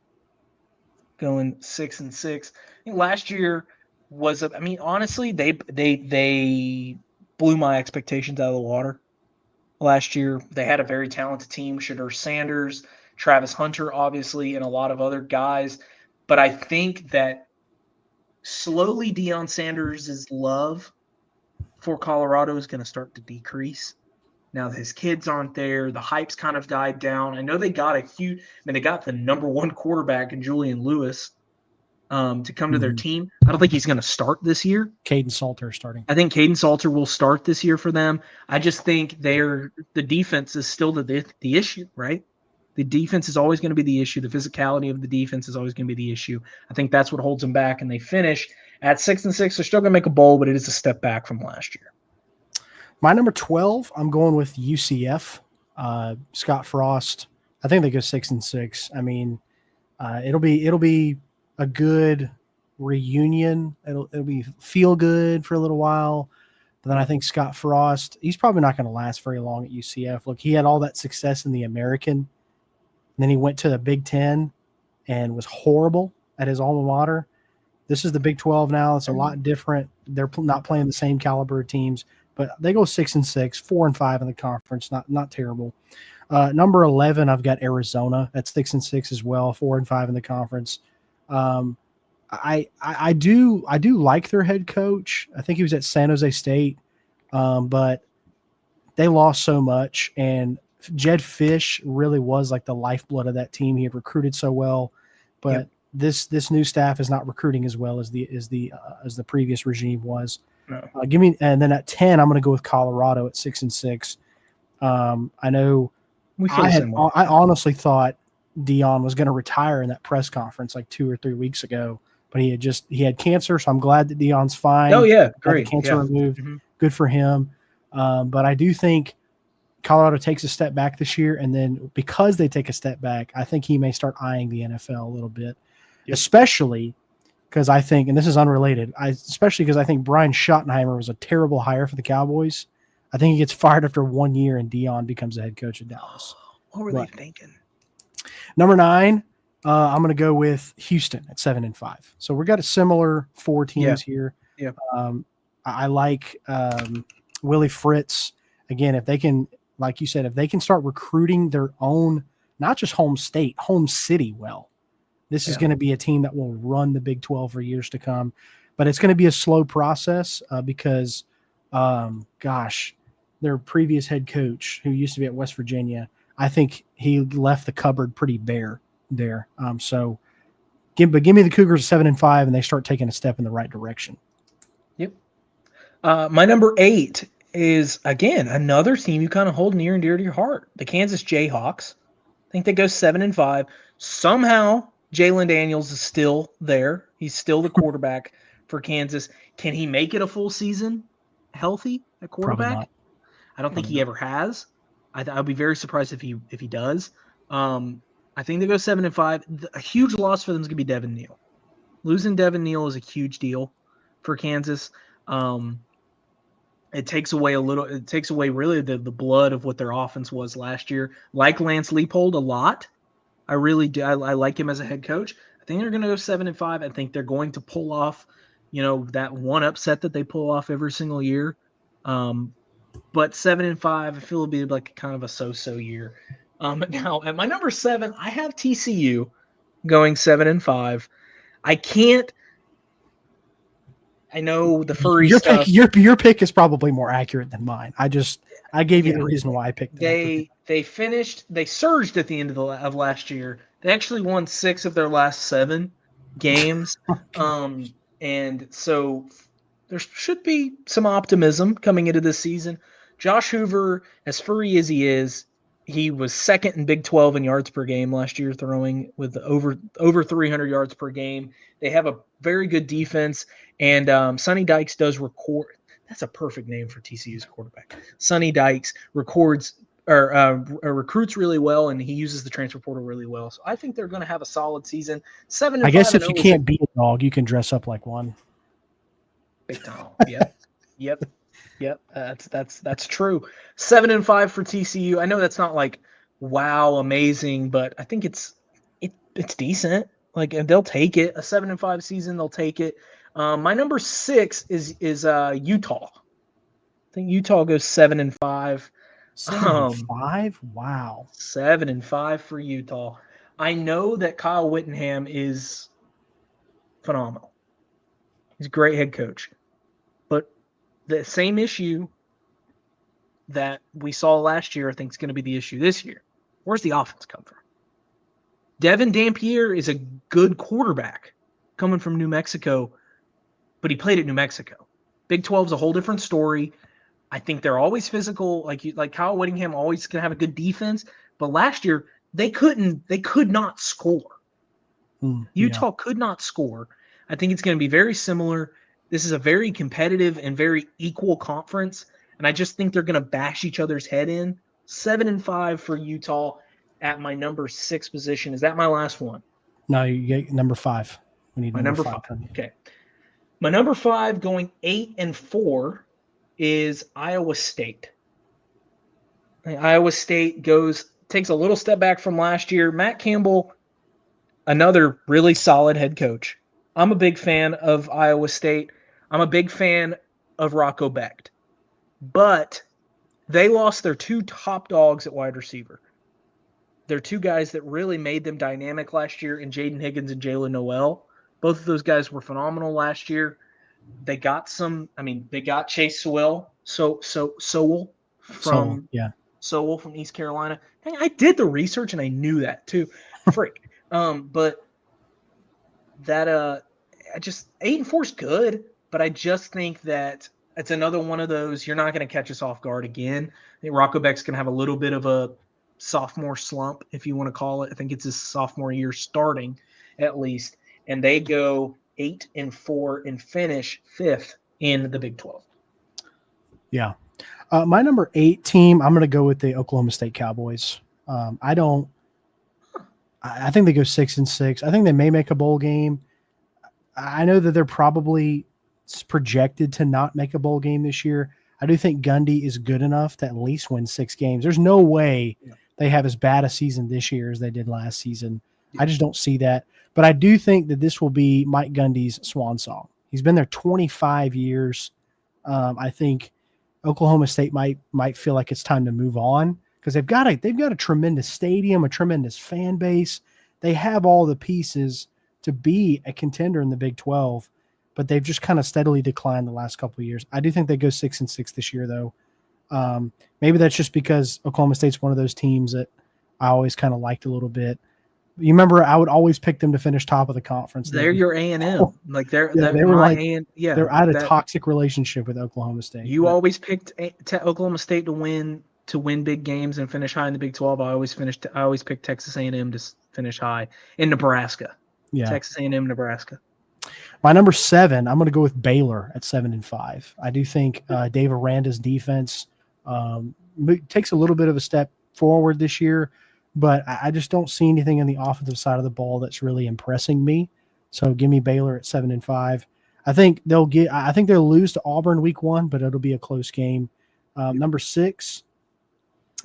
going 6-6. I think last year was honestly, they blew my expectations out of the water. Last year, they had a very talented team, Shedeur Sanders, Travis Hunter, obviously, and a lot of other guys. But I think that slowly Deion Sanders' love for Colorado is going to start to decrease. Now that his kids aren't there, the hype's kind of died down. I know they got they got the number 1 quarterback in Julian Lewis to come to their team. I don't think he's going to start this year. Caden Salter starting. I think Caden Salter will start this year for them. I just think the defense is still the issue, right? The defense is always going to be the issue. The physicality of the defense is always going to be the issue. I think that's what holds them back, and they finish at 6-6. They're still going to make a bowl, but it is a step back from last year. My number 12, I'm going with UCF. Scott Frost. I think they go 6-6. I mean, it'll be a good reunion. It'll be feel good for a little while. But then I think Scott Frost, he's probably not going to last very long at UCF. Look, he had all that success in the American, and then he went to the Big Ten and was horrible at his alma mater. This is the Big 12 now. It's a lot different. They're not playing the same caliber of teams, but they go 6-6, 4-5 in the conference. Not terrible. Number 11, I've got Arizona at 6-6 as well, 4-5 in the conference. I do like their head coach. I think he was at San Jose State, but they lost so much. And Jed Fish really was like the lifeblood of that team. He had recruited so well, but this new staff is not recruiting as well as the previous regime was. No. And then at 10, I'm going to go with Colorado at 6-6. I know I honestly thought Deion was going to retire in that press conference like 2 or 3 weeks ago, but he had cancer. So I'm glad that Deion's fine. Oh yeah. Great. Cancer removed. Mm-hmm. Good for him. But I do think Colorado takes a step back this year. And then because they take a step back, I think he may start eyeing the NFL a little bit, especially because I think, and this is unrelated, especially because I think Brian Schottenheimer was a terrible hire for the Cowboys. I think he gets fired after 1 year and Deion becomes the head coach of Dallas. What were they thinking? Number 9, I'm going to go with Houston at 7-5. So we've got a similar 4 teams here. Yeah. I like Willie Fritz. Again, if they can, like you said, if they can start recruiting their own, not just home state, home city well, this is going to be a team that will run the Big 12 for years to come. But it's going to be a slow process because, their previous head coach, who used to be at West Virginia, I think he left the cupboard pretty bare there. Give me the Cougars at 7-5, and they start taking a step in the right direction. Yep. My number 8 is, again, another team you kind of hold near and dear to your heart, the Kansas Jayhawks. I think they go 7-5. Somehow Jalen Daniels is still there. He's still the quarterback for Kansas. Can he make it a full season healthy at quarterback? I don't think he ever has. I'd be very surprised if he does. I think they go 7-5. A huge loss for them is going to be Devin Neal. Losing Devin Neal is a huge deal for Kansas. It takes away really the blood of what their offense was last year. Like Lance Leipold a lot. I really do. I like him as a head coach. I think they're going to go 7-5. I think they're going to pull off, that one upset that they pull off every single year. But 7-5, I feel it'll be like kind of a so-so year. Now at my number 7, I have TCU going 7-5. I know the furry stuff. Your pick is probably more accurate than mine. I gave you the reason why I picked it. They surged at the end of last year. They actually won 6 of their last 7 games. And so there should be some optimism coming into this season. Josh Hoover, as furry as he is, he was second in Big 12 in yards per game last year, throwing with over 300 yards per game. They have a very good defense, and Sonny Dykes does record. That's a perfect name for TCU's quarterback. Sonny Dykes recruits really well, and he uses the transfer portal really well. So I think they're going to have a solid season. 7-5. I guess if you can't beat a dog, you can dress up like one. Big time. Yep. That's true. 7-5 for TCU. I know that's not like wow, amazing, but I think it's decent. Like, and they'll take it. A 7-5 season, they'll take it. My number 6 is Utah. I think Utah goes 7-5. 7-5? Wow. 7-5 for Utah. I know that Kyle Whittingham is phenomenal. He's a great head coach. But the same issue that we saw last year, I think, is going to be the issue this year. Where's the offense come from? Devin Dampier is a good quarterback coming from New Mexico, but he played at New Mexico. Big 12 is a whole different story. I think they're always physical. Like Kyle Whittingham always going to have a good defense. But last year, they could not score. Utah could not score. I think it's going to be very similar. This is a very competitive and very equal conference, and I just think they're going to bash each other's head in. 7-5 for Utah at my number 6 position. Is that my last one? No, you get number 5. We need my number 5. Okay. My number 5 going 8-4 is Iowa State. Iowa State takes a little step back from last year. Matt Campbell, another really solid head coach. I'm a big fan of Iowa State. I'm a big fan of Rocco Becht. But they lost their 2 top dogs at wide receiver. They're 2 guys that really made them dynamic last year in Jaden Higgins and Jalen Noel. Both of those guys were phenomenal last year. They got Chase Sewell from East Carolina. Hey, I did the research and I knew that too. Freak. But that 8-4 is good, but I just think that it's another one of those you're not going to catch us off guard again. I think Rocco Becht's going to have a little bit of a sophomore slump, if you want to call it. I think it's his sophomore year starting, at least, and they go 8-4 and finish 5th in the Big 12. Yeah. My number 8 team, I'm going to go with the Oklahoma State Cowboys. I think they go 6-6. I think they may make a bowl game. I know that they're probably projected to not make a bowl game this year. I do think Gundy is good enough to at least win 6 games. There's no way they have as bad a season this year as they did last season. I just don't see that. But I do think that this will be Mike Gundy's swan song. He's been there 25 years. I think Oklahoma State might feel like it's time to move on because they've got a tremendous stadium, a tremendous fan base. They have all the pieces to be a contender in the Big 12, but they've just kind of steadily declined the last couple of years. I do think they go 6-6 this year, though. Maybe that's just because Oklahoma State's one of those teams that I always kind of liked a little bit. You remember, I would always pick them to finish top of the conference. They're your A&M. Like they were like, they're out of toxic relationship with Oklahoma State. You always picked Oklahoma State to win big games and finish high in the Big 12. I always picked Texas A&M to finish high in Nebraska. Yeah, Texas A&M, Nebraska. My number 7, I'm going to go with Baylor at 7-5. I do think Dave Aranda's defense takes a little bit of a step forward this year. but I just don't see anything on the offensive side of the ball that's really impressing me. So give me Baylor at 7-5. I think they'll lose to Auburn week 1, but it'll be a close game. Number 6,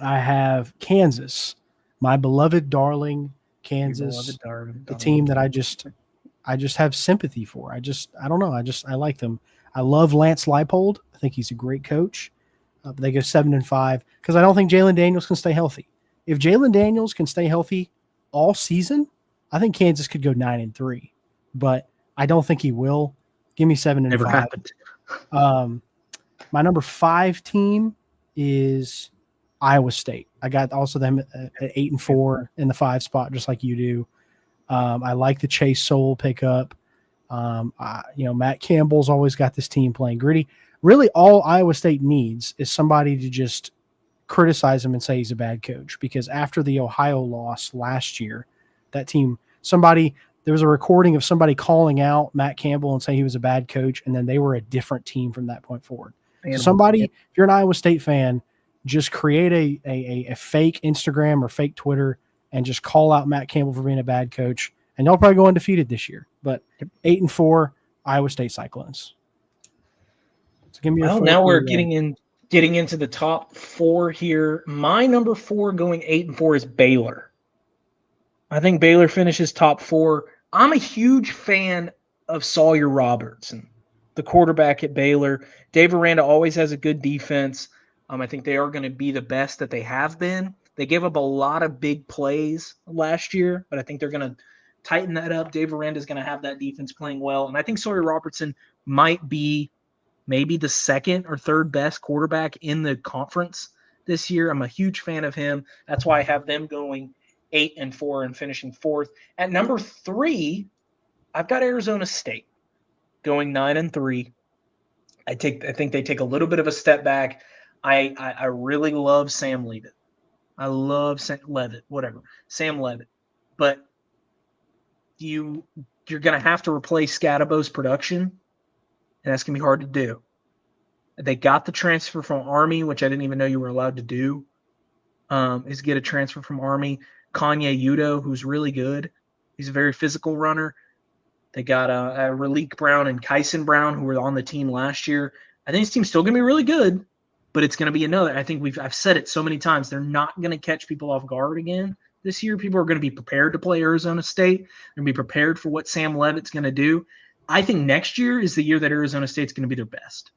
I have Kansas, my beloved darling Kansas, the team that I just have sympathy for. I don't know. I like them. I love Lance Leipold. I think he's a great coach. But they go 7-5 because I don't think Jalen Daniels can stay healthy. If Jalen Daniels can stay healthy all season, I think Kansas could go 9-3. But I don't think he will. Give me 7-5. Never happened. My number 5 team is Iowa State. I got also them at 8-4 in the 5 spot, just like you do. I like the Chase Sowell pickup. Matt Campbell's always got this team playing gritty. Really, all Iowa State needs is somebody to just criticize him and say he's a bad coach. Because after the Ohio loss last year, that team, there was a recording of somebody calling out Matt Campbell and saying he was a bad coach, and then they were a different team from that point forward. So if you're an Iowa State fan, just create a fake Instagram or fake Twitter and just call out Matt Campbell for being a bad coach, and they'll probably go undefeated this year. But 8-4 Iowa State Cyclones. So give me now we're getting into the top 4 here. My number 4 going 8-4 is Baylor. I think Baylor finishes top 4. I'm a huge fan of Sawyer Robertson, the quarterback at Baylor. Dave Aranda always has a good defense. I think they are going to be the best that they have been. They gave up a lot of big plays last year, but I think they're going to tighten that up. Dave Aranda is going to have that defense playing well, and I think Sawyer Robertson might be maybe the 2nd or 3rd best quarterback in the conference this year. I'm a huge fan of him. That's why I have them going 8-4 and finishing 4th. At number 3, I've got Arizona State going 9-3. I think they take a little bit of a step back. I really love Sam Leavitt. I love Sam Leavitt. But you're going to have to replace Scadabo's production, and that's going to be hard to do. They got the transfer from Army, which I didn't even know you were allowed to do, is get a transfer from Army. Kanye Udo, who's really good. He's a very physical runner. They got a Raleek Brown and Kyson Brown, who were on the team last year. I think this team's still going to be really good, but it's going to be another. I think I've said it so many times. They're not going to catch people off guard again this year. People are going to be prepared to play Arizona State. They're going to be prepared for what Sam Leavitt's going to do. I think next year is the year that Arizona State's going to be their best.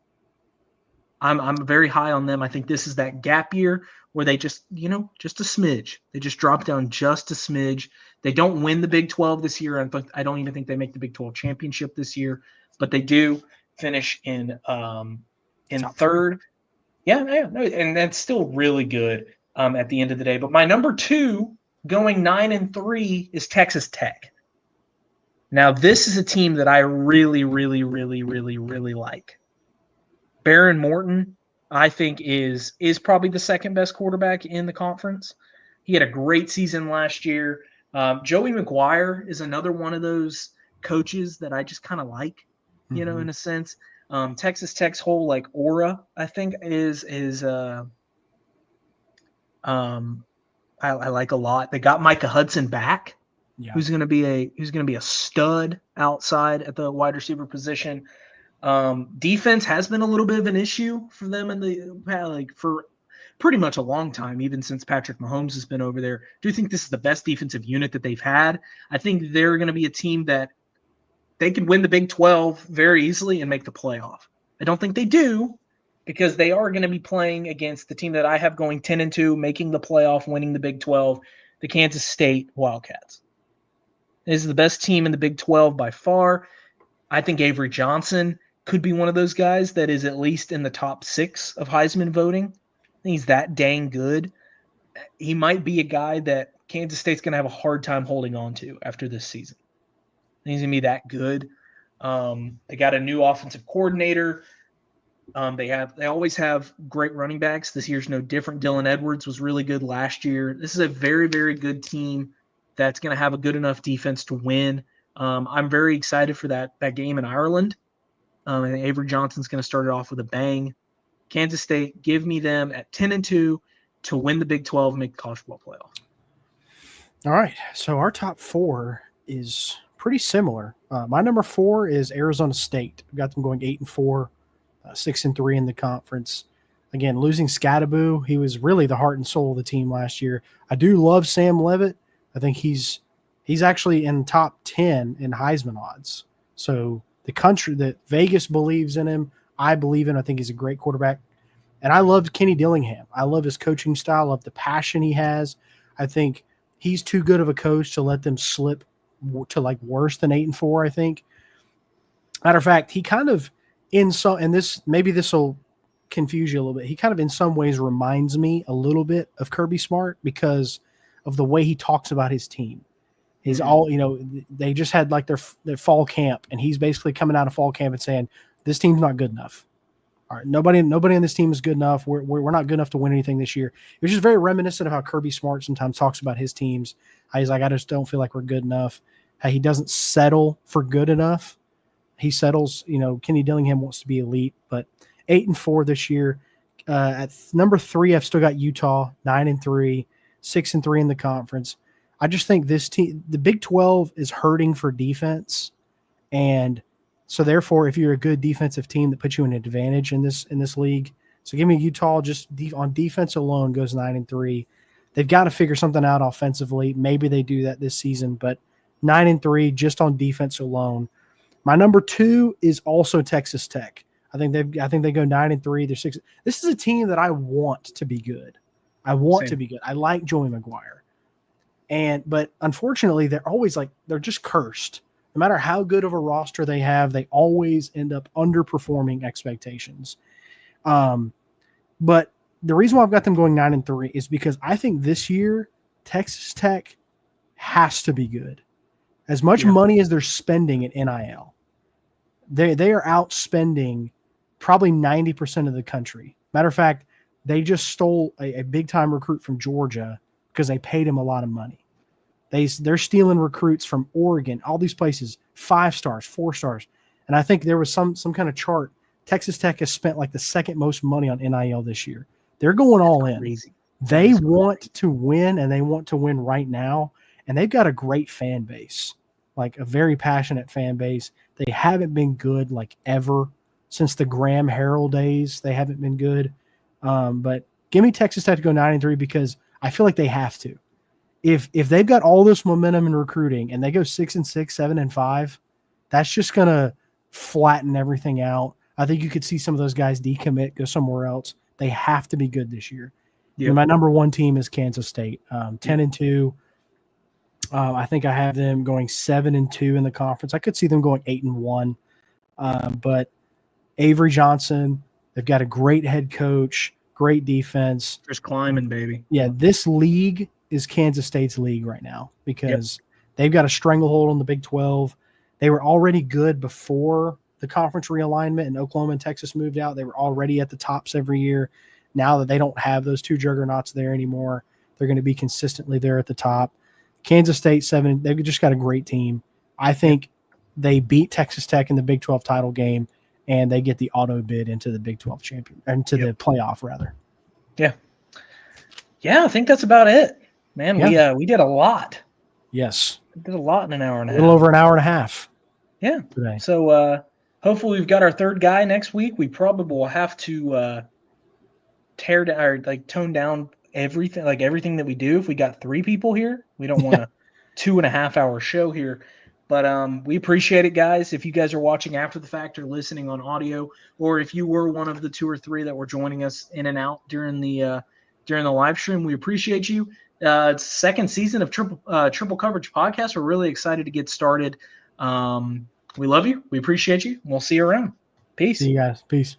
I'm very high on them. I think this is that gap year where they just a smidge. They just drop down just a smidge. They don't win the Big 12 this year. I don't even think they make the Big 12 championship this year, but they do finish in 3rd. Yeah, and that's still really good at the end of the day. But my number 2 going 9-3 is Texas Tech. Now, this is a team that I really, really, really, really, really like. Baron Morton, I think, is probably the 2nd best quarterback in the conference. He had a great season last year. Joey McGuire is another one of those coaches that I just kind of like, in a sense. Texas Tech's whole aura, I think, is I like a lot. They got Micah Hudson back, who's going to be a stud outside at the wide receiver position. Defense has been a little bit of an issue for them for pretty much a long time, even since Patrick Mahomes has been over there. I do think this is the best defensive unit that they've had. I think they're going to be a team that they could win the Big 12 very easily and make the playoff. I don't think they do, because they are going to be playing against the team that I have going 10-2, making the playoff, winning the Big 12, the Kansas State Wildcats. This is the best team in the Big 12 by far. I think Avery Johnson could be one of those guys that is at least in the top 6 of Heisman voting. I think he's that dang good. He might be a guy that Kansas State's going to have a hard time holding on to after this season. I think he's going to be that good. They got a new offensive coordinator. They always have great running backs. This year's no different. Dylan Edwards was really good last year. This is a very, very good team that's going to have a good enough defense to win. I'm very excited for that game in Ireland. I think Avery Johnson's going to start it off with a bang. Kansas State, give me them at 10-2 to win the Big 12 and make the college football playoff. All right. So our top 4 is pretty similar. My number 4 is Arizona State. I've got them going 8-4, 6-3 in the conference. Again, losing Scadaboo, he was really the heart and soul of the team last year. I do love Sam Levitt. I think he's actually in top 10 in Heisman odds. So the country that Vegas believes in him, I believe in. I think he's a great quarterback. And I loved Kenny Dillingham. I love his coaching style. I love the passion he has. I think he's too good of a coach to let them slip to like worse than 8-4, I think. Matter of fact, he kind of and this maybe this will confuse you a little bit. He kind of in some ways reminds me a little bit of Kirby Smart because of the way he talks about his team. He's all, they just had like their fall camp, and he's basically coming out of fall camp and saying, this team's not good enough. All right, nobody on this team is good enough. We're not good enough to win anything this year. It was just very reminiscent of how Kirby Smart sometimes talks about his teams. He's like, I just don't feel like we're good enough. How he doesn't settle for good enough. He settles, Kenny Dillingham wants to be elite, but 8-4 this year. At number 3, I've still got Utah, 9-3, 6-3 in the conference. I just think this team, the Big 12, is hurting for defense, and so therefore, if you're a good defensive team, that puts you in an advantage in this league. So give me Utah just on defense alone goes 9-3. They've got to figure something out offensively. Maybe they do that this season, but 9-3 just on defense alone. My number 2 is also Texas Tech. I think they go 9-3. They're 6. This is a team that I want to be good. I want to be good. I like Joey McGuire. But unfortunately, they're just cursed. No matter how good of a roster they have, they always end up underperforming expectations. But the reason why I've got them going 9-3 is because I think this year Texas Tech has to be good. As much money as they're spending at NIL, they are outspending probably 90% of the country. Matter of fact, they just stole a big-time recruit from Georgia because they paid him a lot of money. They're stealing recruits from Oregon, all these places, 5 stars, 4 stars. And I think there was some kind of chart. Texas Tech has spent like the second most money on NIL this year. They're going all in. Crazy. They want to win, and they want to win right now. And they've got a great fan base, like a very passionate fan base. They haven't been good like ever since the Graham Harrell days. They haven't been good. But give me Texas Tech to go 9-3 because I feel like they have to. If they've got all this momentum in recruiting and they go 6-6, 7-5, that's just gonna flatten everything out. I think you could see some of those guys decommit, go somewhere else. They have to be good this year. Yep. And my number 1 team is Kansas State, 10-2. I think I have them going 7-2 in the conference. I could see them going 8-1. But Avery Johnson, they've got a great head coach, great defense. Just climbing, baby. Yeah, this league is Kansas State's league right now because they've got a stranglehold on the Big 12. They were already good before the conference realignment and Oklahoma and Texas moved out. They were already at the tops every year. Now that they don't have those 2 juggernauts there anymore, they're going to be consistently there at the top. Kansas State 7, they've just got a great team. I think they beat Texas Tech in the Big 12 title game, and they get the auto bid into the Big 12 champion, into the playoff rather. Yeah. Yeah, I think that's about it. Man, we did a lot. Yes. We did a lot in an hour and a half. A little over an hour and a half. Yeah. Today. So hopefully we've got our 3rd guy next week. We probably will have to tear down or like tone down everything that we do. If we got 3 people here, we don't want a 2.5-hour show here. But we appreciate it, guys. If you guys are watching after the fact or listening on audio, or if you were one of the 2 or 3 that were joining us in and out during the live stream, we appreciate you. It's 2nd season of Triple Coverage Podcast. We're really excited to get started. We love you. We appreciate you. We'll see you around. Peace. See you guys. Peace.